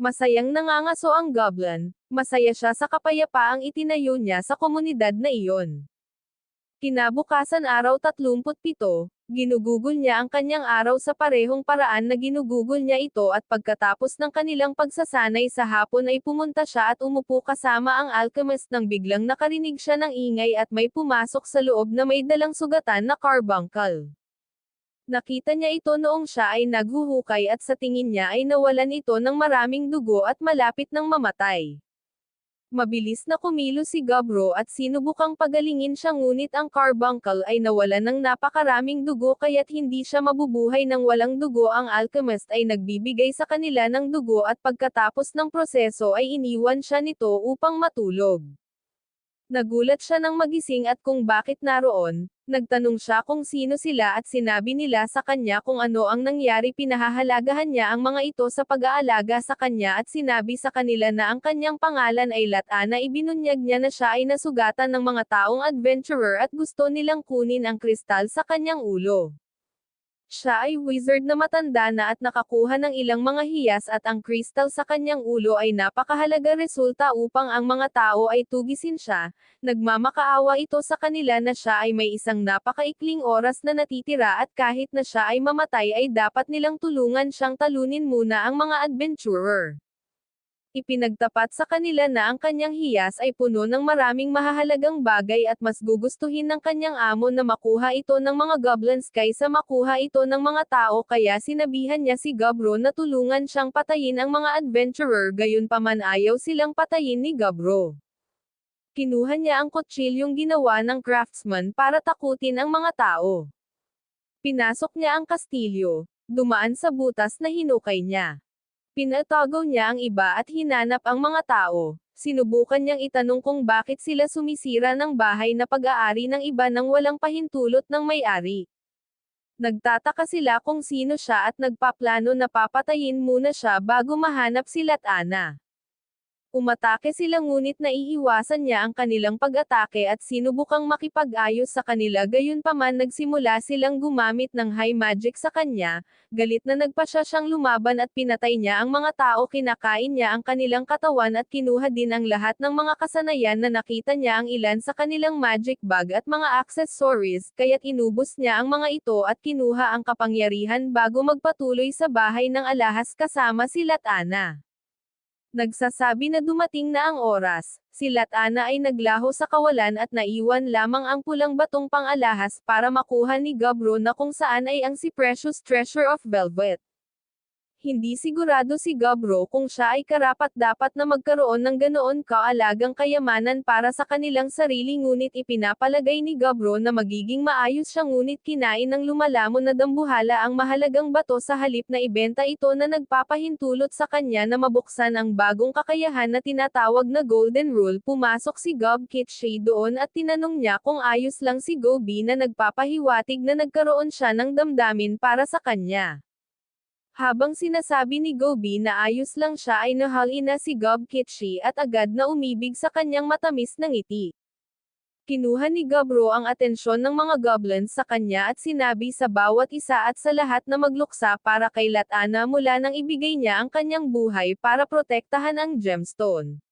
Masayang nangangaso ang goblin, masaya siya sa kapayapaang itinayo niya sa komunidad na iyon. Kinabukasan araw 37, ginugugol niya ang kanyang araw sa parehong paraan na ginugugol niya ito at pagkatapos ng kanilang pagsasanay sa hapon ay pumunta siya at umupo kasama ang alchemist nang biglang nakarinig siya ng ingay at may pumasok sa loob na may dalang sugatan na carbuncle. Nakita niya ito noong siya ay naghuhukay at sa tingin niya ay nawalan ito ng maraming dugo at malapit ng mamatay. Mabilis na kumilos si Gobro at sinubukang pagalingin siya ngunit ang carbuncle ay nawalan ng napakaraming dugo kaya't hindi siya mabubuhay ng walang dugo ang alchemist ay nagbibigay sa kanila ng dugo at pagkatapos ng proseso ay iniwan siya nito upang matulog. Nagulat siya nang magising at kung bakit naroon, nagtanong siya kung sino sila at sinabi nila sa kanya kung ano ang nangyari pinahahalagahan niya ang mga ito sa pag-aalaga sa kanya at sinabi sa kanila na ang kanyang pangalan ay Lata na ibinunyag niya na siya ay nasugatan ng mga taong adventurer at gusto nilang kunin ang kristal sa kanyang ulo. Siya ay wizard na matanda na at nakakuha ng ilang mga hiyas at ang kristal sa kanyang ulo ay napakahalaga resulta upang ang mga tao ay tugisin siya, nagmamakaawa ito sa kanila na siya ay may isang napakaikling oras na natitira at kahit na siya ay mamatay ay dapat nilang tulungan siyang talunin muna ang mga adventurer. Ipinagtapat sa kanila na ang kanyang hiyas ay puno ng maraming mahahalagang bagay at mas gugustuhin ng kanyang amo na makuha ito ng mga goblins kaysa makuha ito ng mga tao kaya sinabihan niya si Gobro na tulungan siyang patayin ang mga adventurer gayunpaman ayaw silang patayin ni Gobro. Kinuha niya ang kutsilyong ginawa ng craftsman para takutin ang mga tao. Pinasok niya ang kastilyo, dumaan sa butas na hinukay niya. Pinatagaw niya ang iba at hinanap ang mga tao. Sinubukan niyang itanong kung bakit sila sumisira ng bahay na pag-aari ng iba nang walang pahintulot ng may-ari. Nagtataka sila kung sino siya at nagpaplano na papatayin muna siya bago mahanap si Latana. Umatake sila ngunit naiiwasan niya ang kanilang pag-atake at sinubukang makipag-ayos sa kanila, gayunpaman nagsimula silang gumamit ng high magic sa kanya, galit na nagpasya siyang lumaban at pinatay niya ang mga tao, kinakain niya ang kanilang katawan at kinuha din ang lahat ng mga kasanayan na nakita niya ang ilan sa kanilang magic bag at mga accessories, kaya't inubos niya ang mga ito at kinuha ang kapangyarihan bago magpatuloy sa bahay ng alahas kasama si Latana. Nagsasabi na dumating na ang oras, si Latana ay naglaho sa kawalan at naiwan lamang ang pulang batong pang-alahas para makuha ni Gabro na kung saan ay ang si Precious Treasure of Velvet. Hindi sigurado si Gabro kung siya ay karapat-dapat na magkaroon ng ganoon kaalagang kayamanan para sa kanilang sarili, ngunit ipinapalagay ni Gabro na magiging maayos siya, ngunit kinain ng lumalamon na dambuhala ang mahalagang bato sa halip na ibenta ito na nagpapahintulot sa kanya na mabuksan ang bagong kakayahan na tinatawag na Golden Rule. Pumasok si Gob Kitschy doon at tinanong niya kung ayos lang si Gobi na nagpapahiwatig na nagkaroon siya ng damdamin para sa kanya. Habang sinasabi ni Gobi na ayos lang siya ay nahalina si Gob Kitschy at agad na umibig sa kanyang matamis na ngiti. Kinuha ni Gabro ang atensyon ng mga goblins sa kanya at sinabi sa bawat isa at sa lahat na magluksa para kay Latana mula nang ibigay niya ang kanyang buhay para protektahan ang gemstone.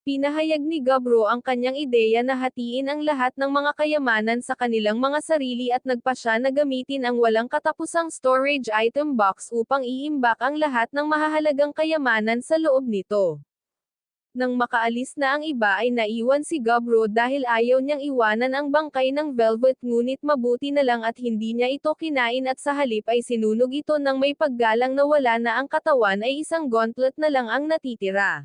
Pinahayag ni Gabro ang kanyang ideya na hatiin ang lahat ng mga kayamanan sa kanilang mga sarili at nagpasya na gamitin ang walang katapusang storage item box upang iimbak ang lahat ng mahahalagang kayamanan sa loob nito. Nang makaalis na ang iba ay naiwan si Gabro dahil ayaw niyang iwanan ang bangkay ng Velvet, ngunit mabuti na lang at hindi niya ito kinain at sa halip ay sinunog ito ng may paggalang na wala na ang katawan, ay isang gauntlet na lang ang natitira.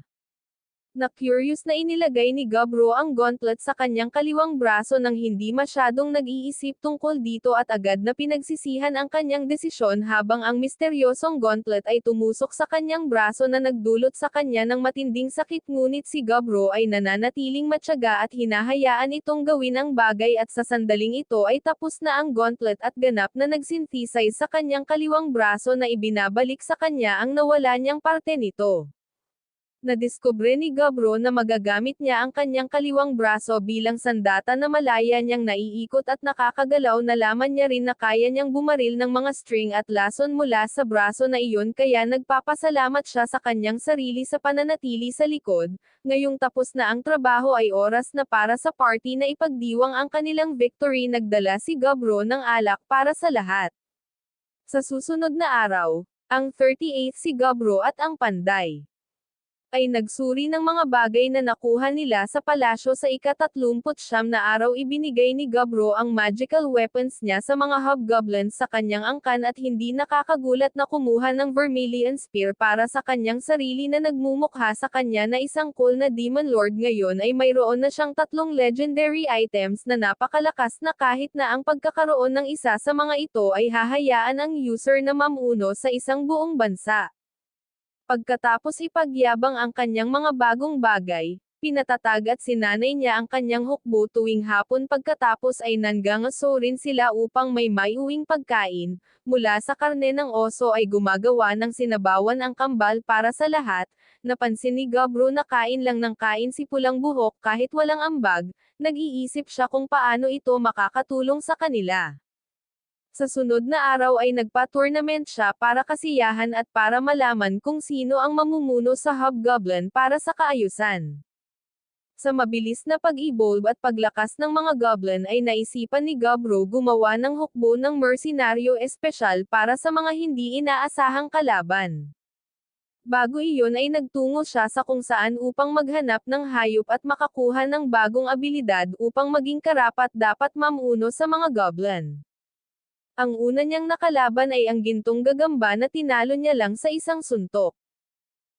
Na-curious na inilagay ni Gabro ang gauntlet sa kanyang kaliwang braso nang hindi masyadong nag-iisip tungkol dito at agad na pinagsisihan ang kanyang desisyon habang ang misteryosong gauntlet ay tumusok sa kanyang braso na nagdulot sa kanya ng matinding sakit, ngunit si Gabro ay nananatiling matyaga at hinahayaan itong gawin ang bagay at sa sandaling ito ay tapos na ang gauntlet at ganap na nagsintisay sa kanyang kaliwang braso na ibinabalik sa kanya ang nawala niyang parte nito. Nadiskubre ni Gabro na magagamit niya ang kanyang kaliwang braso bilang sandata na malaya niyang naiikot at nakakagalaw. Nalaman niya rin na kaya niyang bumaril ng mga string at lason mula sa braso na iyon, kaya nagpapasalamat siya sa kanyang sarili sa pananatili sa likod. Ngayong tapos na ang trabaho ay oras na para sa party na ipagdiwang ang kanilang victory. Nagdala si Gabro ng alak para sa lahat. Sa susunod na araw, ang 38th si Gabro at ang Panday ay nagsuri ng mga bagay na nakuha nila sa palasyo. Sa ika-39 na araw ibinigay ni Gabro ang magical weapons niya sa mga hobgoblins sa kanyang angkan at hindi nakakagulat na kumuha ng Vermilion Spear para sa kanyang sarili na nagmumukha sa kanya na isang cool na Demon Lord. Ngayon ay mayroon na siyang 3 legendary items na napakalakas na kahit na ang pagkakaroon ng isa sa mga ito ay hahayaan ang user na mamuno sa isang buong bansa. Pagkatapos ipagyabang ang kanyang mga bagong bagay, pinatatag at sinanay niya ang kanyang hukbo tuwing hapon. Pagkatapos ay nanggangaso rin sila upang may maiuwing pagkain. Mula sa karne ng oso ay gumagawa ng sinabawan ang kambal para sa lahat. Napansin ni Gabro na kain lang ng kain si Pulang Buhok kahit walang ambag. Nag-iisip siya kung paano ito makakatulong sa kanila. Sa sunod na araw ay nagpa-tournament siya para kasiyahan at para malaman kung sino ang mamumuno sa Hobgoblin para sa kaayusan. Sa mabilis na pag-evolve at paglakas ng mga goblin ay naisipan ni Gabro gumawa ng hukbo ng mercenaryo espesyal para sa mga hindi inaasahang kalaban. Bago iyon ay nagtungo siya sa kung saan upang maghanap ng hayop at makakuha ng bagong abilidad upang maging karapat-dapat mamuno sa mga goblin. Ang una niyang nakalaban ay ang gintong gagamba na tinalo niya lang sa isang suntok.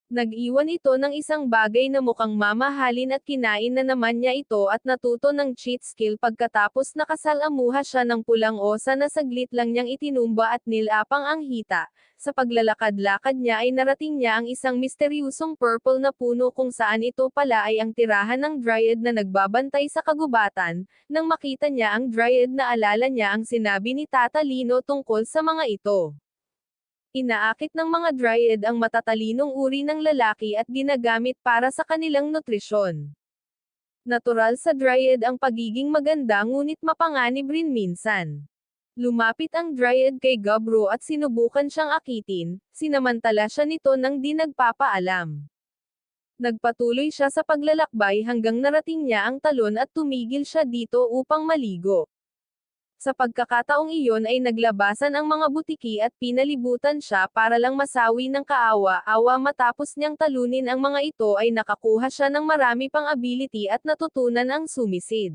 Nag-iwan ito ng isang bagay na mukhang mamahalin at kinain na naman niya ito at natuto ng cheat skill pagkatapos nakasalamuha siya ng pulang osa na saglit lang niyang itinumba at nilapang ang hita. Sa paglalakad-lakad niya ay narating niya ang isang misteryusong purple na puno kung saan ito pala ay ang tirahan ng dryad na nagbabantay sa kagubatan. Nang makita niya ang dryad naalala niya ang sinabi ni Tata Lino tungkol sa mga ito. Inaakit ng mga dryad ang matatalinong uri ng lalaki at ginagamit para sa kanilang nutrisyon. Natural sa dryad ang pagiging maganda ngunit mapanganib rin minsan. Lumapit ang dryad kay Gobro at sinubukan siyang akitin, sinamantala siya nito nang di nagpapaalam. Nagpatuloy siya sa paglalakbay hanggang narating niya ang talon at tumigil siya dito upang maligo. Sa pagkakataong iyon ay naglabasan ang mga butiki at pinalibutan siya para lang masawi ng kaawa-awa matapos niyang talunin ang mga ito ay nakakuha siya ng marami pang ability at natutunan ang sumisid.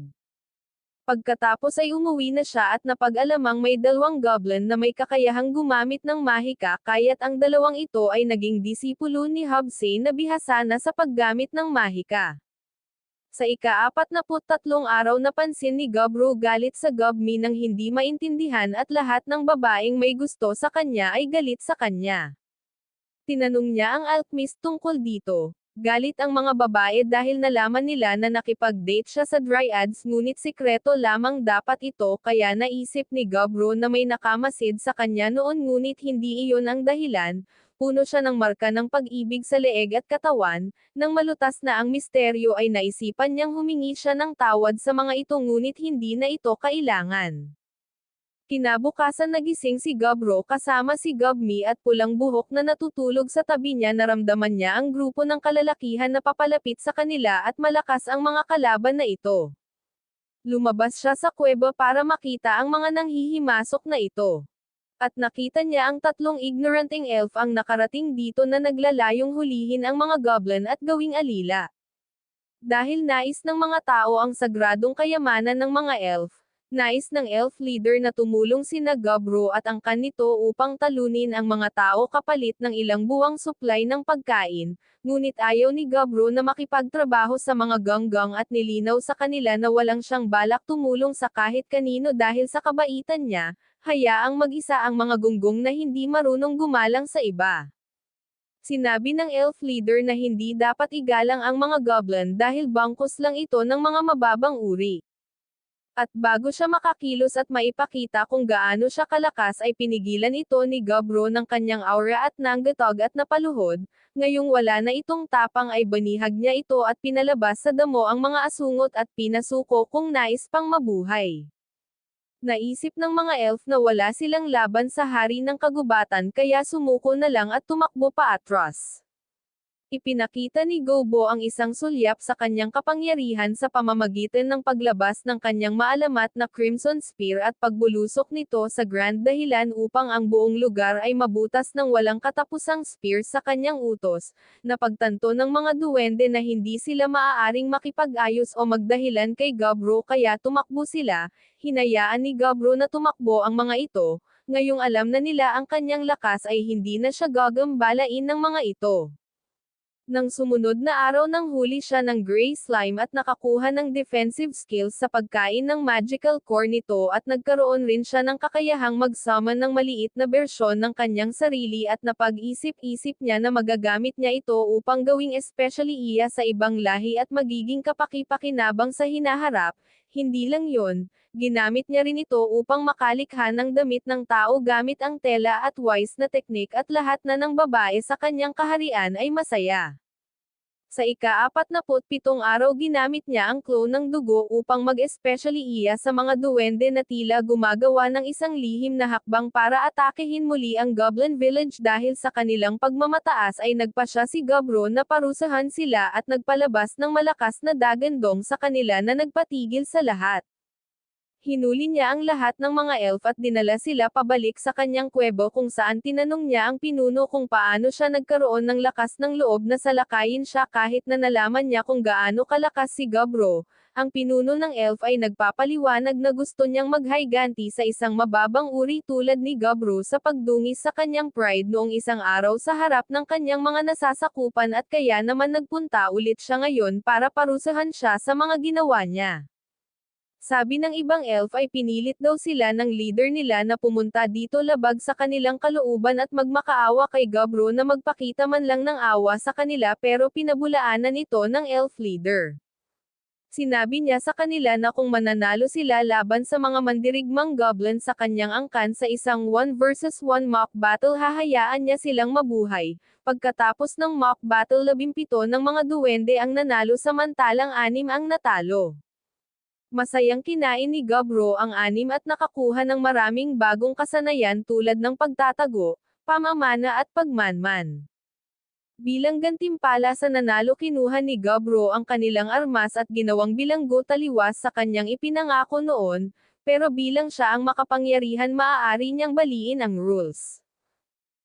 Pagkatapos ay umuwi na siya at napag-alamang may dalawang goblin na may kakayahang gumamit ng mahika kaya't ang dalawang ito ay naging disipulo ni Hobsay na bihasa na sa paggamit ng mahika. Sa ika-43 araw napansin ni Gobro galit sa Gobmi nang hindi maintindihan at lahat ng babaeng may gusto sa kanya ay galit sa kanya. Tinanong niya ang alchemist tungkol dito. Galit ang mga babae dahil nalaman nila na nakipag-date siya sa dryads ngunit sikreto lamang dapat ito kaya naisip ni Gobro na may nakamasid sa kanya noon ngunit hindi iyon ang dahilan. Puno siya ng marka ng pag-ibig sa leeg at katawan. Nang malutas na ang misteryo ay naisipan niyang humingi siya ng tawad sa mga ito ngunit hindi na ito kailangan. Kinabukasan nagising si Gobro kasama si Gobmi at pulang buhok na natutulog sa tabi niya naramdaman niya ang grupo ng kalalakihan na papalapit sa kanila at malakas ang mga kalaban na ito. Lumabas siya sa kuweba para makita ang mga nanghihimasok na ito. At nakita niya ang tatlong ignoranting elf ang nakarating dito na naglalayong hulihin ang mga goblin at gawing alila. Dahil nais ng mga tao ang sagradong kayamanan ng mga elf, nais ng elf leader na tumulong sina Gobro at ang kanito upang talunin ang mga tao kapalit ng ilang buwang supply ng pagkain, ngunit ayaw ni Gobro na makipagtrabaho sa mga ganggang at nilinaw sa kanila na walang siyang balak tumulong sa kahit kanino dahil sa kabaitan niya. Hayaang mag-isa ang mga gunggong na hindi marunong gumalang sa iba. Sinabi ng elf leader na hindi dapat igalang ang mga goblin dahil bangkos lang ito ng mga mababang uri. At bago siya makakilos at maipakita kung gaano siya kalakas ay pinigilan ito ni Gobro ng kanyang aura at nanggatog at napaluhod, ngayong wala na itong tapang ay banihag niya ito at pinalabas sa damo ang mga asungot at pinasuko kung nais pang mabuhay. Naisip ng mga elf na wala silang laban sa hari ng kagubatan kaya sumuko na lang at tumakbo paatras. Ipinakita ni Gobo ang isang sulyap sa kanyang kapangyarihan sa pamamagitan ng paglabas ng kanyang maalamat na Crimson Spear at pagbulusok nito sa Grand dahilan upang ang buong lugar ay mabutas ng walang katapusang spear sa kanyang utos. Napagtanto ng mga duwende na hindi sila maaaring makipag-ayos o magdahilan kay Gobro kaya tumakbo sila, hinayaan ni Gobro na tumakbo ang mga ito, ngayong alam na nila ang kanyang lakas ay hindi na siya gagambalain ng mga ito. Nang sumunod na araw nang huli siya ng Grey Slime at nakakuha ng defensive skills sa pagkain ng magical core nito at nagkaroon rin siya ng kakayahang mag-summon ng maliit na bersyon ng kanyang sarili at napag-isip-isip niya na magagamit niya ito upang gawing especially iya sa ibang lahi at magiging kapaki-pakinabang sa hinaharap. Hindi lang yon, ginamit niya rin ito upang makalikha ng damit ng tao gamit ang tela at wise na teknik at lahat na ng babae sa kanyang kaharian ay masaya. Sa ika-47 araw ginamit niya ang clone ng dugo upang mag-especially iya sa mga duwende na tila gumagawa ng isang lihim na hakbang para atakehin muli ang Goblin Village dahil sa kanilang pagmamataas ay nagpa siya si Gobro na parusahan sila at nagpalabas ng malakas na dagandong sa kanila na nagpatigil sa lahat. Hinuli niya ang lahat ng mga elf at dinala sila pabalik sa kanyang kuwebo kung saan tinanong niya ang pinuno kung paano siya nagkaroon ng lakas ng loob na salakayin siya kahit na nalaman niya kung gaano kalakas si Gabro. Ang pinuno ng elf ay nagpapaliwanag na gusto niyang maghiganti sa isang mababang uri tulad ni Gabro sa pagdungis sa kanyang pride noong isang araw sa harap ng kanyang mga nasasakupan at kaya naman nagpunta ulit siya ngayon para parusahan siya sa mga ginawa niya. Sabi ng ibang elf ay pinilit daw sila ng leader nila na pumunta dito labag sa kanilang kalooban at magmakaawa kay Gabro na magpakita man lang ng awa sa kanila pero pinabulaanan ito ng elf leader. Sinabi niya sa kanila na kung mananalo sila laban sa mga mandirigmang goblin sa kanyang angkan sa isang 1 versus 1 mock battle hahayaan niya silang mabuhay. Pagkatapos ng mock battle 17 ng mga duwende ang nanalo samantalang 6 ang natalo. Masayang kinain ni Gabro ang 6 at nakakuha ng maraming bagong kasanayan tulad ng pagtatago, pamamana at pagmanman. Bilang gantimpala sa nanalo kinuha ni Gabro ang kanilang armas at ginawang bilanggo taliwas sa kanyang ipinangako noon, pero bilang siya ang makapangyarihan maaari niyang baliin ang rules.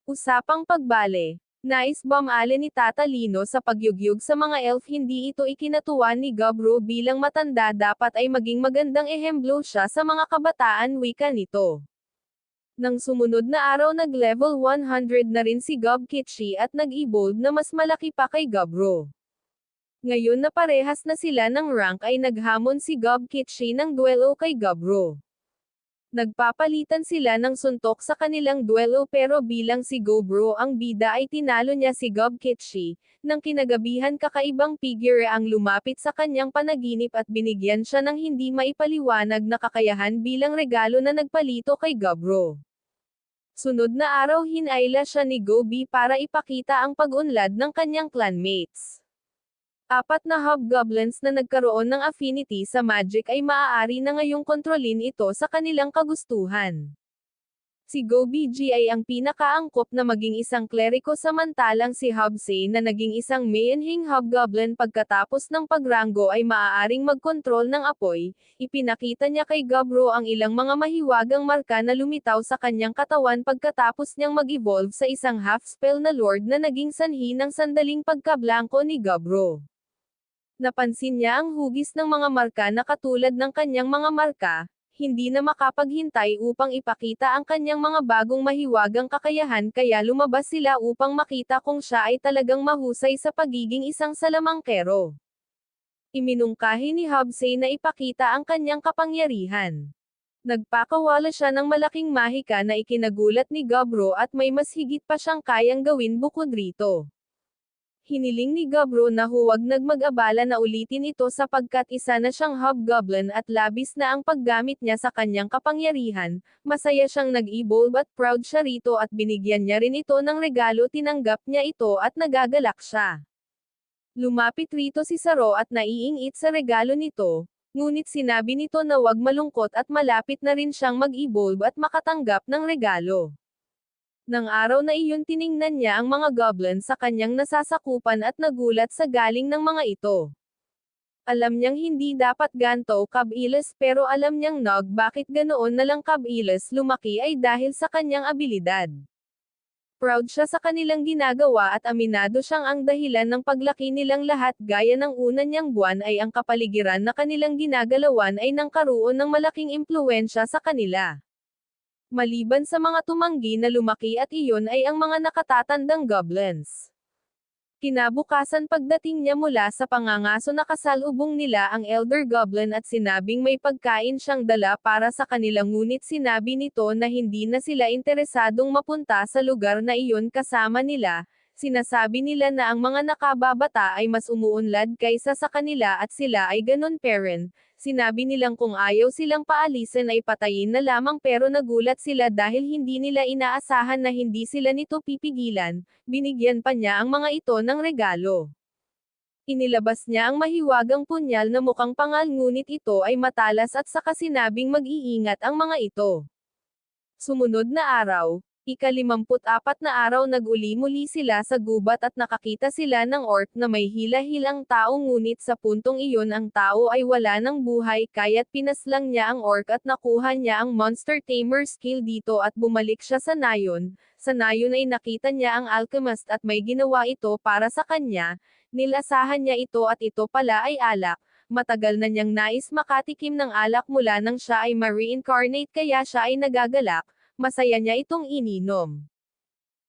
Usapang pagbale. Nais bumale ni Tata Lino sa pagyugyug sa mga elf hindi ito ikinatuwa ni Gabro bilang matanda dapat ay maging magandang ehemplo siya sa mga kabataan wika nito. Nang sumunod na araw nag-level 100 na rin si Gob Kitschy at nag-evolve na mas malaki pa kay Gabro. Ngayon na parehas na sila ng rank ay naghamon si Gob Kitschy ng duelo kay Gabro. Nagpapalitan sila ng suntok sa kanilang duelo pero bilang si Gobro ang bida ay tinalo niya si Gob Kitschy. Nang kinagabihan kakaibang figure ang lumapit sa kanyang panaginip at binigyan siya ng hindi maipaliwanag na kakayahan bilang regalo na nagpalito kay Gobro. Sunod na araw hinayla siya ni Gobi para ipakita ang pag-unlad ng kanyang clanmates. 4 na hobgoblins na nagkaroon ng affinity sa magic ay maaari na ngayong kontrolin ito sa kanilang kagustuhan. Si Gobi G ay ang pinakaangkop na maging isang kleriko samantalang si Hobsay na naging isang mayanhing hobgoblin pagkatapos ng pagranggo ay maaaring magkontrol ng apoy. Ipinakita niya kay Gabro ang ilang mga mahiwagang marka na lumitaw sa kanyang katawan pagkatapos niyang mag-evolve sa isang half-spell na lord na naging sanhi ng sandaling pagkablangko ni Gabro. Napansin niya ang hugis ng mga marka na katulad ng kanyang mga marka, hindi na makapaghintay upang ipakita ang kanyang mga bagong mahiwagang kakayahan kaya lumabas sila upang makita kung siya ay talagang mahusay sa pagiging isang salamangkero. Iminungkahi ni Hobsay na ipakita ang kanyang kapangyarihan. Nagpakawala siya ng malaking mahika na ikinagulat ni Gabro at may mas higit pa siyang kayang gawin bukod rito. Hiniling ni Gabro na huwag nagmag-abala na ulitin ito sapagkat isa na siyang hobgoblin at labis na ang paggamit niya sa kanyang kapangyarihan, masaya siyang nag-evolve at proud siya rito at binigyan niya rin ito ng regalo tinanggap niya ito at nagagalak siya. Lumapit rito si Saro at naiingit sa regalo nito, ngunit sinabi nito na huwag malungkot at malapit na rin siyang mag-evolve at makatanggap ng regalo. Nang araw na iyon tiningnan niya ang mga goblin sa kanyang nasasakupan at nagulat sa galing ng mga ito. Alam niyang hindi dapat ganto kabilis pero alam niyang bakit ganoon na lang kabilis lumaki ay dahil sa kanyang abilidad. Proud siya sa kanilang ginagawa at aminado siyang ang dahilan ng paglaki nilang lahat gaya ng una niyang buwan ay ang kapaligiran na kanilang ginagalawan ay nangkaroon ng malaking impluwensya sa kanila. Maliban sa mga tumanggi na lumaki at iyon ay ang mga nakatatandang goblins. Kinabukasan pagdating niya mula sa pangangaso nakasalubong nila ang Elder Goblin at sinabing may pagkain siyang dala para sa kanila ngunit sinabi nito na hindi na sila interesadong mapunta sa lugar na iyon kasama nila. Sinasabi nila na ang mga nakababata ay mas umuunlad kaysa sa kanila at sila ay ganun parent. Sinabi nilang kung ayaw silang paalisin ay patayin na lamang pero nagulat sila dahil hindi nila inaasahan na hindi sila nito pipigilan. Binigyan pa niya ang mga ito ng regalo. Inilabas niya ang mahiwagang punyal na mukhang pangal ngunit ito ay matalas at saka sinabing mag-iingat ang mga ito. Sumunod na araw, Ika-54 na araw nag-uli-muli sila sa gubat at nakakita sila ng orc na may hila-hilang tao, ngunit sa puntong iyon ang tao ay wala ng buhay, kaya't pinaslang niya ang orc at nakuha niya ang monster tamer skill dito at bumalik siya sa nayon. Sa nayon ay nakita niya ang alchemist at may ginawa ito para sa kanya, nilasahan niya ito at ito pala ay alak. Matagal na niyang nais makatikim ng alak mula nang siya ay ma-reincarnate, kaya siya ay nagagalak. Masaya niya itong ininom.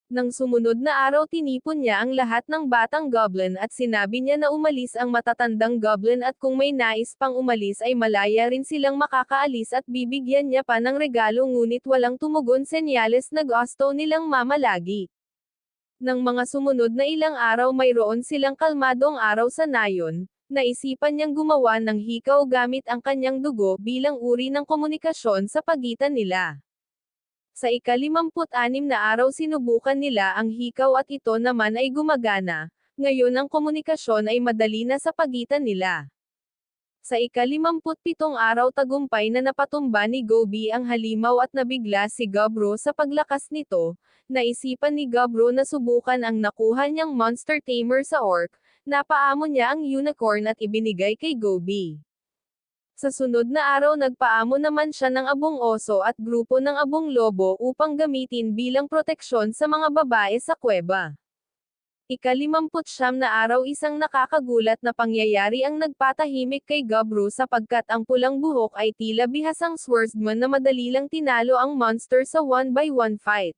Nang sumunod na araw tinipon niya ang lahat ng batang goblin at sinabi niya na umalis ang matatandang goblin at kung may nais pang umalis ay malaya rin silang makakaalis at bibigyan niya pa ng regalo, ngunit walang tumugon, senyales na gusto nilang mamalagi. Nang mga sumunod na ilang araw mayroon silang kalmadong araw sa nayon, naisipan niyang gumawa ng hikaw gamit ang kanyang dugo bilang uri ng komunikasyon sa pagitan nila. Sa ika-56 na araw sinubukan nila ang hikaw at ito naman ay gumagana, ngayon ang komunikasyon ay madali na sa pagitan nila. Sa ika-57 araw tagumpay na napatumba ni Gobi ang halimaw at nabigla si Gobro sa paglakas nito, naisipan ni Gobro na subukan ang nakuha niyang monster tamer sa orc, napaamo niya ang unicorn at ibinigay kay Gobi. Sa sunod na araw nagpaamo naman siya ng abong oso at grupo ng abong lobo upang gamitin bilang proteksyon sa mga babae sa kuweba. Ika-59 na araw isang nakakagulat na pangyayari ang nagpatahimik kay Gobro sapagkat ang pulang buhok ay tila bihasang swordsman na madali lang tinalo ang monster sa 1-by-1 fight.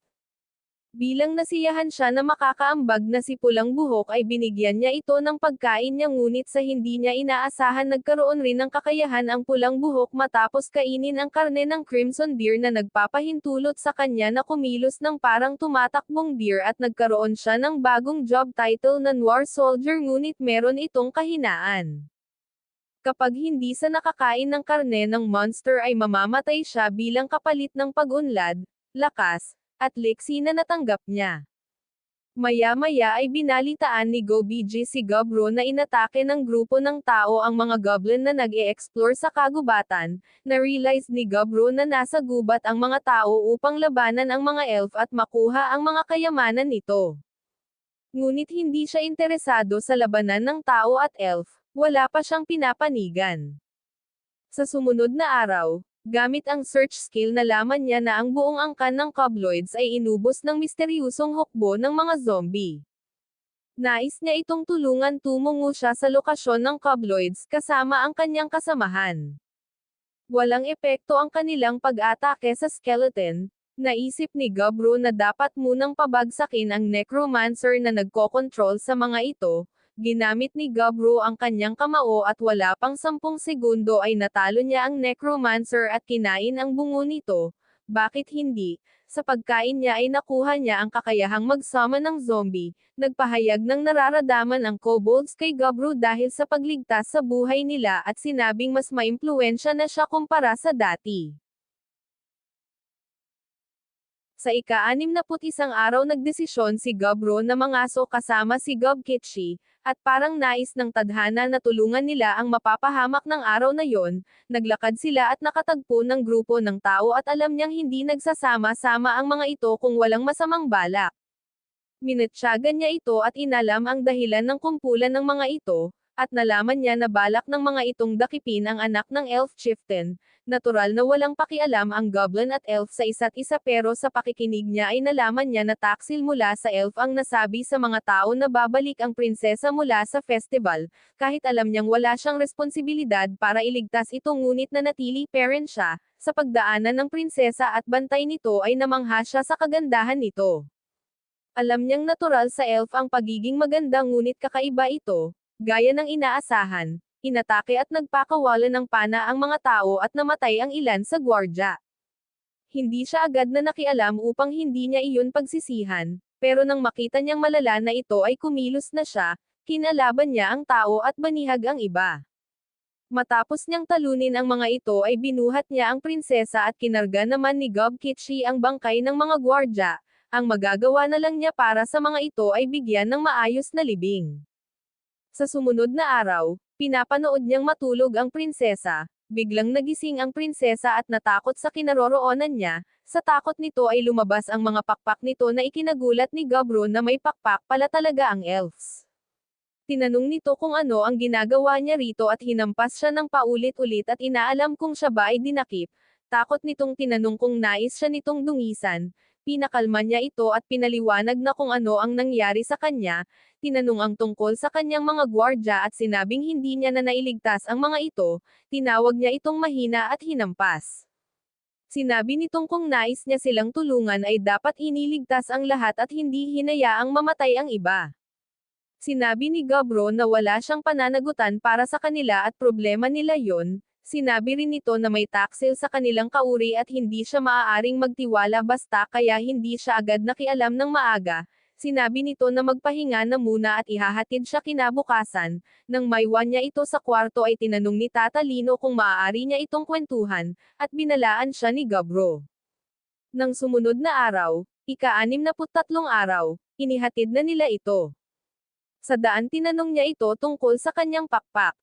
Bilang nasiyahan siya na makakaambag na si Pulang Buhok ay binigyan niya ito ng pagkain niya, ngunit sa hindi niya inaasahan nagkaroon rin ng kakayahan ang Pulang Buhok matapos kainin ang karne ng Crimson Deer na nagpapahintulot sa kanya na kumilos ng parang tumatakbong deer at nagkaroon siya ng bagong job title na Noir Soldier, ngunit meron itong kahinaan. Kapag hindi sa nakakain ng karne ng monster ay mamamatay siya bilang kapalit ng pag-unlad, lakas, at leksi na natanggap niya. Maya-maya ay binalitaan ni Gobi si Gobro na inatake ng grupo ng tao ang mga goblin na nag-e-explore sa kagubatan. Na-realize ni Gobro na nasa gubat ang mga tao upang labanan ang mga elf at makuha ang mga kayamanan nito. Ngunit hindi siya interesado sa labanan ng tao at elf, wala pa siyang pinapanigan. Sa sumunod na araw, gamit ang search skill nalaman niya na ang buong angkan ng Cobloids ay inubos ng misteryusong hukbo ng mga zombie. Nais niya itong tulungan, tumungo siya sa lokasyon ng Cobloids kasama ang kanyang kasamahan. Walang epekto ang kanilang pag-atake sa skeleton. Naisip ni Gobro na dapat munang pabagsakin ang necromancer na nagkokontrol sa mga ito. Ginamit ni Gobro ang kanyang kamao at wala pang 10 segundo ay natalo niya ang necromancer at kinain ang bungo nito. Bakit hindi? Sa pagkain niya ay nakuha niya ang kakayahang mag-summon ng zombie. Nagpahayag ng nararamdaman ang kobolds kay Gobro dahil sa pagligtas sa buhay nila at sinabing mas maimpluwensya na siya kumpara sa dati. Sa ika-61 araw nagdesisyon si Gobro na mangaso kasama si Gobkitchi, at parang nais ng tadhana na tulungan nila ang mapapahamak ng araw na yon, naglakad sila at nakatagpo ng grupo ng tao at alam niyang hindi nagsasama-sama ang mga ito kung walang masamang balak. Minatyagan niya ito at inalam ang dahilan ng kumpulan ng mga ito, at nalaman niya na balak ng mga itong dakipin ang anak ng elf chieftain. Natural na walang pakialam ang goblin at elf sa isa't isa, pero sa pakikinig niya ay nalaman niya na taksil mula sa elf ang nasabi sa mga tao na babalik ang prinsesa mula sa festival, kahit alam niyang wala siyang responsibilidad para iligtas ito, ngunit nanatili parent siya, sa pagdaanan ng prinsesa at bantay nito ay namangha siya sa kagandahan nito. Alam niyang natural sa elf ang pagiging maganda, ngunit kakaiba ito, gaya ng inaasahan. Inatake at nagpakawala ng pana ang mga tao at namatay ang ilan sa gwardya. Hindi siya agad na nakialam upang hindi niya iyon pagsisihan, pero nang makita niyang malala na ito ay kumilos na siya, kinalaban niya ang tao at banihag ang iba. Matapos niyang talunin ang mga ito ay binuhat niya ang prinsesa at kinarga naman ni Gobkitchi ang bangkay ng mga gwardya. Ang magagawa na lang niya para sa mga ito ay bigyan ng maayos na libing. Sa sumunod na araw, pinapanood niyang matulog ang prinsesa, Biglang nagising ang prinsesa at natakot sa kinaroroonan niya, sa takot nito ay lumabas ang mga pakpak nito na ikinagulat ni Gabro na may pakpak pala talaga ang elves. Tinanong nito kung ano ang ginagawa niya rito at hinampas siya ng paulit-ulit at inaalam kung siya ba ay dinakip. Takot nitong tinanong kung nais siya nitong dungisan, pinakalma niya ito at pinaliwanag na kung ano ang nangyari sa kanya, tinanong ang tungkol sa kanyang mga gwardya at sinabing hindi niya na nailigtas ang mga ito, tinawag niya itong mahina at hinampas. Sinabi nitong kung nais niya silang tulungan ay dapat iniligtas ang lahat at hindi hinayaang mamatay ang iba. Sinabi ni Gabro na wala siyang pananagutan para sa kanila at problema nila yon. Sinabi rin nito na may taksil sa kanilang kauri at hindi siya maaaring magtiwala basta kaya hindi siya agad nakialam ng maaga. Sinabi nito na magpahinga na muna at ihahatid siya kinabukasan. Nang maiwan niya ito sa kwarto ay tinanong ni Tata Lino kung maaari niya itong kwentuhan, at binalaan siya ni Gabro. Nang sumunod na araw, ika-63 araw, inihatid na nila ito. Sa daan tinanong niya ito tungkol sa kanyang pakpak.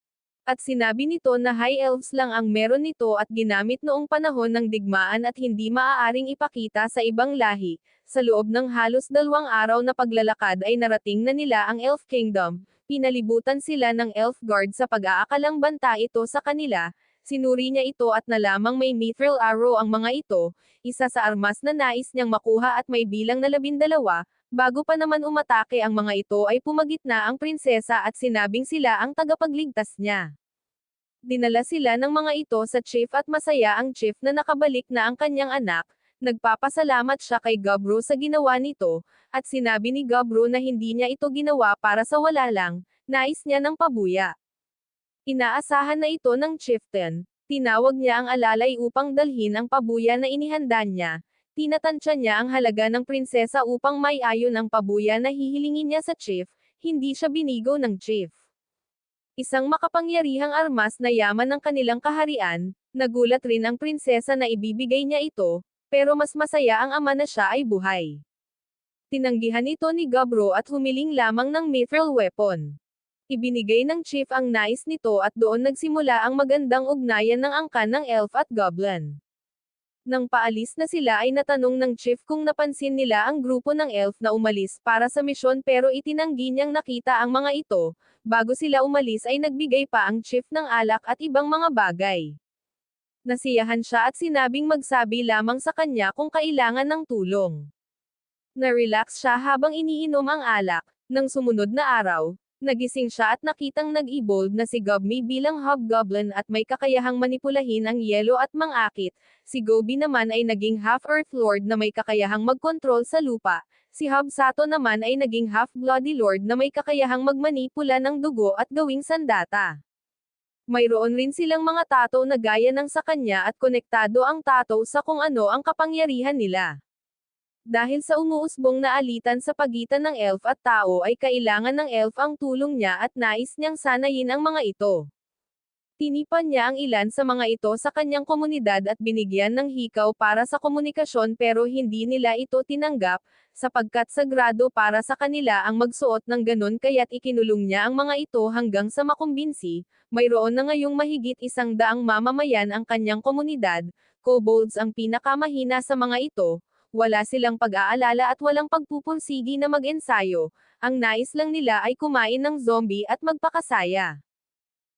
At sinabi nito na high elves lang ang meron nito at ginamit noong panahon ng digmaan at hindi maaaring ipakita sa ibang lahi. Sa loob ng halos 2 araw na paglalakad ay narating na nila ang Elf Kingdom. Pinalibutan sila ng Elf Guard sa pag-aakalang banta ito sa kanila. Sinuri niya ito at nalamang may mithril arrow ang mga ito, isa sa armas na nais niyang makuha at may bilang na 12. Bago pa naman umatake ang mga ito ay pumagitna ang prinsesa at sinabing sila ang tagapagligtas niya. Dinala sila ng mga ito sa chief at masaya ang chief na nakabalik na ang kanyang anak. Nagpapasalamat siya kay Gabro sa ginawa nito, at sinabi ni Gabro na hindi niya ito ginawa para sa wala lang, nais niya ng pabuya. Inaasahan na ito ng chieftain, tinawag niya ang alalay upang dalhin ang pabuya na inihanda niya. Tinatansya niya ang halaga ng prinsesa upang may ayon ang pabuya na hihilingin niya sa chief, hindi siya binigo ng chief. Isang makapangyarihang armas na yaman ng kanilang kaharian, nagulat rin ang prinsesa na ibibigay niya ito, pero mas masaya ang ama na siya ay buhay. Tinanggihan ito ni Gabro at humiling lamang ng mithril weapon. Ibinigay ng chief ang nais nito at doon nagsimula ang magandang ugnayan ng angkan ng elf at goblin. Nang paalis na sila ay natanong ng chief kung napansin nila ang grupo ng elf na umalis para sa misyon pero itinanggi niyang nakita ang mga ito. Bago sila umalis ay nagbigay pa ang chief ng alak at ibang mga bagay. Nasiyahan siya at sinabing magsabi lamang sa kanya kung kailangan ng tulong. Na-relax siya habang iniinom ang alak. Nang sumunod na araw, nagising siya at nakitang nag-evolve na si Gobmy bilang hobgoblin at may kakayahang manipulahin ang yelo at mangakit. Si Gobi naman ay naging half-earth lord na may kakayahang magkontrol sa lupa. Si Hobsato naman ay naging half-bloody lord na may kakayahang magmanipula ng dugo at gawing sandata. Mayroon rin silang mga tato na gaya ng sa kanya at konektado ang tato sa kung ano ang kapangyarihan nila. Dahil sa umuusbong na alitan sa pagitan ng elf at tao ay kailangan ng elf ang tulong niya at nais niyang sanayin ang mga ito. Tinipan niya ang ilan sa mga ito sa kanyang komunidad at binigyan ng hikaw para sa komunikasyon pero hindi nila ito tinanggap, sapagkat sagrado para sa kanila ang magsuot ng ganon kaya't ikinulong niya ang mga ito hanggang sa makumbinsi. Mayroon na ngayong mahigit 100 mamamayan ang kanyang komunidad, kobolds ang pinakamahina sa mga ito. Wala silang pag-aalala at walang pagpupursigi na mag-ensayo, ang nais lang nila ay kumain ng zombie at magpakasaya.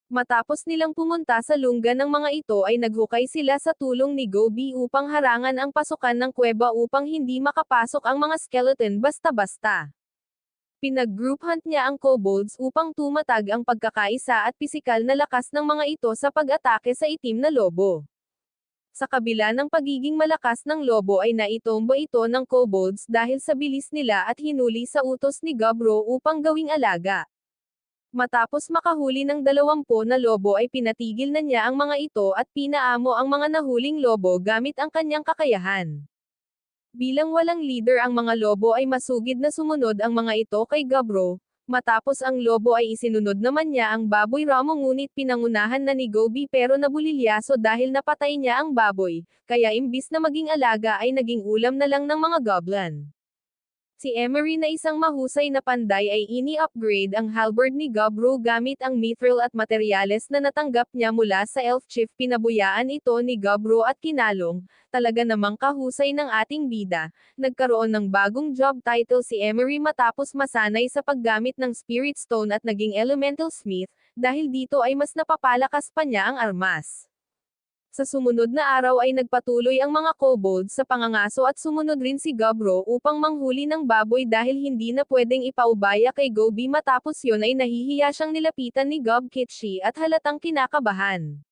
Matapos nilang pumunta sa lungga ng mga ito ay naghukay sila sa tulong ni Gobi upang harangan ang pasukan ng kuweba upang hindi makapasok ang mga skeleton basta-basta. Pinag-group hunt niya ang kobolds upang tumatag ang pagkakaisa at pisikal na lakas ng mga ito sa pag-atake sa itim na lobo. Sa kabila ng pagiging malakas ng lobo ay naitombo ito ng kobolds dahil sa bilis nila at hinuli sa utos ni Gabro upang gawing alaga. Matapos makahuli ng 20 na lobo ay pinatigil na niya ang mga ito at pinaamo ang mga nahuling lobo gamit ang kanyang kakayahan. Bilang walang leader ang mga lobo ay masugid na sumunod ang mga ito kay Gabro. Matapos ang lobo ay isinunod naman niya ang baboy ramo ngunit pinangunahan na ni Gobi pero nabulilyaso dahil napatay niya ang baboy, kaya imbis na maging alaga ay naging ulam na lang ng mga goblin. Si Emery na isang mahusay na panday ay ini-upgrade ang halberd ni Gobro gamit ang mithril at materyales na natanggap niya mula sa Elf Chief. Pinabuyaan ito ni Gobro at kinalong, talaga namang kahusay ng ating bida. Nagkaroon ng bagong job title si Emery matapos masanay sa paggamit ng Spirit Stone at naging Elemental Smith, dahil dito ay mas napapalakas pa niya ang armas. Sa sumunod na araw ay nagpatuloy ang mga kobold sa pangangaso at sumunod rin si Gobro upang manghuli ng baboy dahil hindi na pwedeng ipaubaya kay Gobi. Matapos yon ay nahihiya siyang nilapitan ni Gob Kitschy at halatang kinakabahan.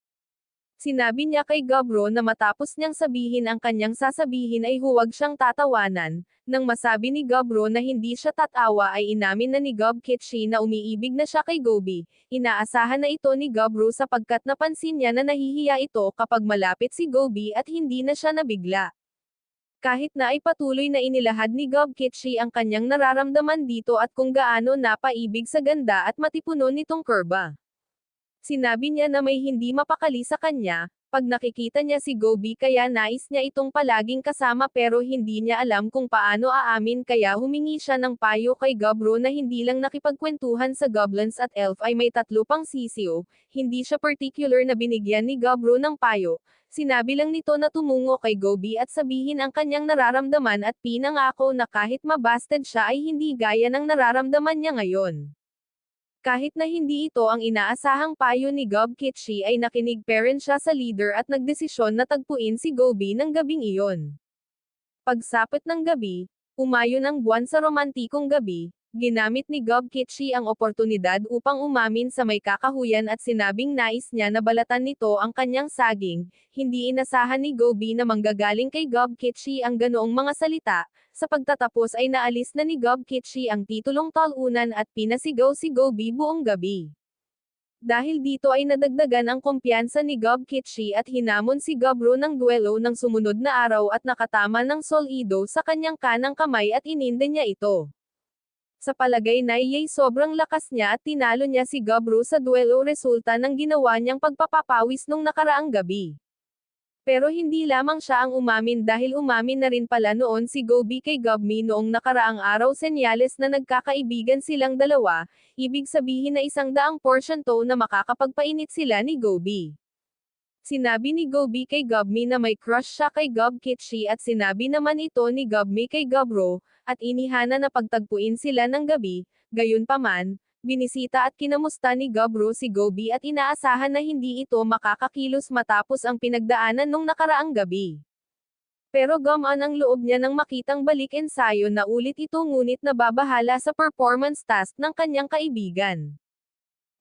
Sinabi niya kay Gobro na matapos niyang sabihin ang kanyang sasabihin ay huwag siyang tatawanan. Nang masabi ni Gobro na hindi siya tatawa ay inamin na ni Gob Kitschy na umiibig na siya kay Gobi. Inaasahan na ito ni Gobro sapagkat napansin niya na nahihiya ito kapag malapit si Gobi at hindi na siya nabigla. Kahit na ay patuloy na inilahad ni Gob Kitschy ang kanyang nararamdaman dito at kung gaano napaibig sa ganda at matipuno nitong kurba. Sinabi niya na may hindi mapakali sa kanya, pag nakikita niya si Gobi kaya nais niya itong palaging kasama pero hindi niya alam kung paano aamin kaya humingi siya ng payo kay Gobro na hindi lang nakipagkwentuhan sa goblins at elf ay may 3 pang sisiyo. Hindi siya particular na binigyan ni Gobro ng payo. Sinabi lang nito na tumungo kay Gobi at sabihin ang kanyang nararamdaman at pinangako na kahit mabasted siya ay hindi gaya ng nararamdaman niya ngayon. Kahit na hindi ito ang inaasahang payo ni Gob Kitschy ay nakinig pa rin siya sa leader at nagdesisyon na tagpuin si Gobi ng gabing iyon. Pagsapit ng gabi, umayon ang buwan sa romantikong gabi, ginamit ni Gob Kitschy ang oportunidad upang umamin sa may kakahuyan at sinabing nais niya na balatan nito ang kanyang saging. Hindi inasahan ni Gobi na manggagaling kay Gob Kitschy ang ganoong mga salita. Sa pagtatapos ay naalis na ni Gob Kitschy ang titulong talunan at pinasigaw si Gobi buong gabi. Dahil dito ay nadagdagan ang kumpiyansa ni Gob Kitschy at hinamon si Gobro ng duelo ng sumunod na araw at nakatama ng solido sa kanyang kanang kamay at ininde niya ito. Sa palagay na iyay sobrang lakas niya at tinalo niya si Gobro sa duelo resulta ng ginawa niyang pagpapapawis nung nakaraang gabi. Pero hindi lamang siya ang umamin dahil umamin na rin pala noon si Gobi kay Gobmi noong nakaraang araw, senyales na nagkakaibigan silang dalawa, ibig sabihin na 100 portion to na makakapagpainit sila ni Gobi. Sinabi ni Gobi kay Gobmi na may crush siya kay Gob Kitschy at sinabi naman ito ni Gobmi kay Gobro, at inihana na pagtagpuin sila ng gabi. Gayunpaman, binisita at kinamusta ni Gobro si Gobi at inaasahan na hindi ito makakakilos matapos ang pinagdaanan nung nakaraang gabi. Pero gumaan ang loob niya nang makitang balik ensayo na ulit ito ngunit nababahala sa performance task ng kanyang kaibigan.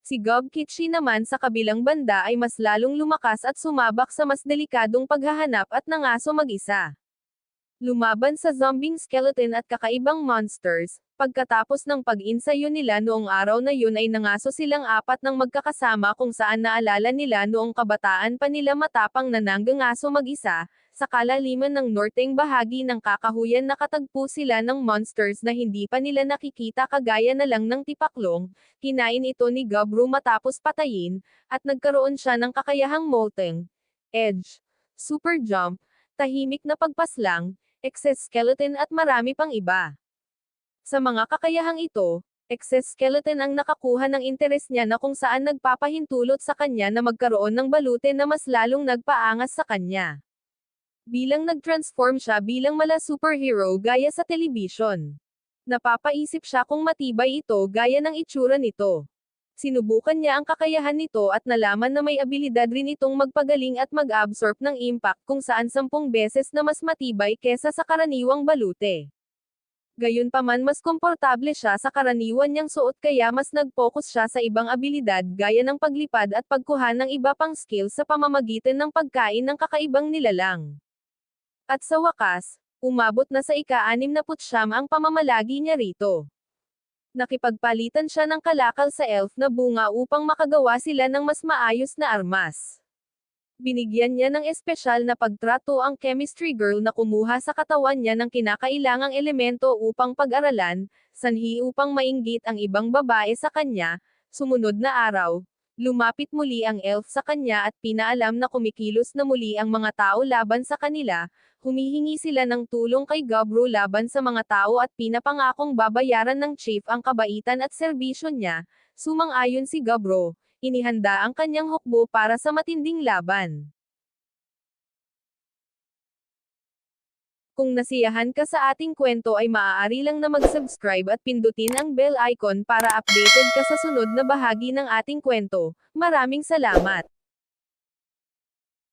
Si Gob Kitschy naman sa kabilang banda ay mas lalong lumakas at sumabak sa mas delikadong paghahanap at nangaso mag-isa. Lumaban sa zombing skeleton at kakaibang monsters. Pagkatapos ng pag-insayo nila noong araw na yun ay nangaso silang 4 ng magkakasama kung saan naalala nila noong kabataan pa nila matapang na nanggangaso mag-isa. Sa kalaliman ng norteng bahagi ng kakahuyan nakatagpo sila ng monsters na hindi pa nila nakikita kagaya na lang ng tipaklong. Kinain ito ni Gobro matapos patayin, at nagkaroon siya ng kakayahang molting edge, super jump, tahimik na pagpaslang, exoskeleton at marami pang iba. Sa mga kakayahang ito, exoskeleton ang nakakuha ng interes niya na kung saan nagpapahintulot sa kanya na magkaroon ng balute na mas lalong nagpaangas sa kanya. Bilang nag-transform siya bilang mala superhero gaya sa television. Napapaisip siya kung matibay ito gaya ng itsura nito. Sinubukan niya ang kakayahan nito at nalaman na may abilidad rin itong magpagaling at mag-absorb ng impact kung saan 10 beses na mas matibay kesa sa karaniwang balute. Gayunpaman mas komportable siya sa karaniwan niyang suot kaya mas nag-focus siya sa ibang abilidad gaya ng paglipad at pagkuha ng iba pang skills sa pamamagitan ng pagkain ng kakaibang nilalang. At sa wakas, umabot na sa ika-69 ang pamamalagi niya rito. Nakipagpalitan siya ng kalakal sa elf na bunga upang makagawa sila ng mas maayos na armas. Binigyan niya ng espesyal na pagtrato ang chemistry girl na kumuha sa katawan niya ng kinakailangang elemento upang pag-aralan, sanhi upang mainggit ang ibang babae sa kanya. Sumunod na araw, Lumapit muli ang elf sa kanya at pinaalam na kumikilos na muli ang mga tao laban sa kanila, humihingi sila ng tulong kay Gobro laban sa mga tao at pinapangakong babayaran ng chief ang kabaitan at serbisyo niya. Sumang-ayon si Gobro, inihanda ang kanyang hukbo para sa matinding laban. Kung nasiyahan ka sa ating kwento ay maaari lang na mag-subscribe at pindutin ang bell icon para updated ka sa sunod na bahagi ng ating kwento. Maraming salamat!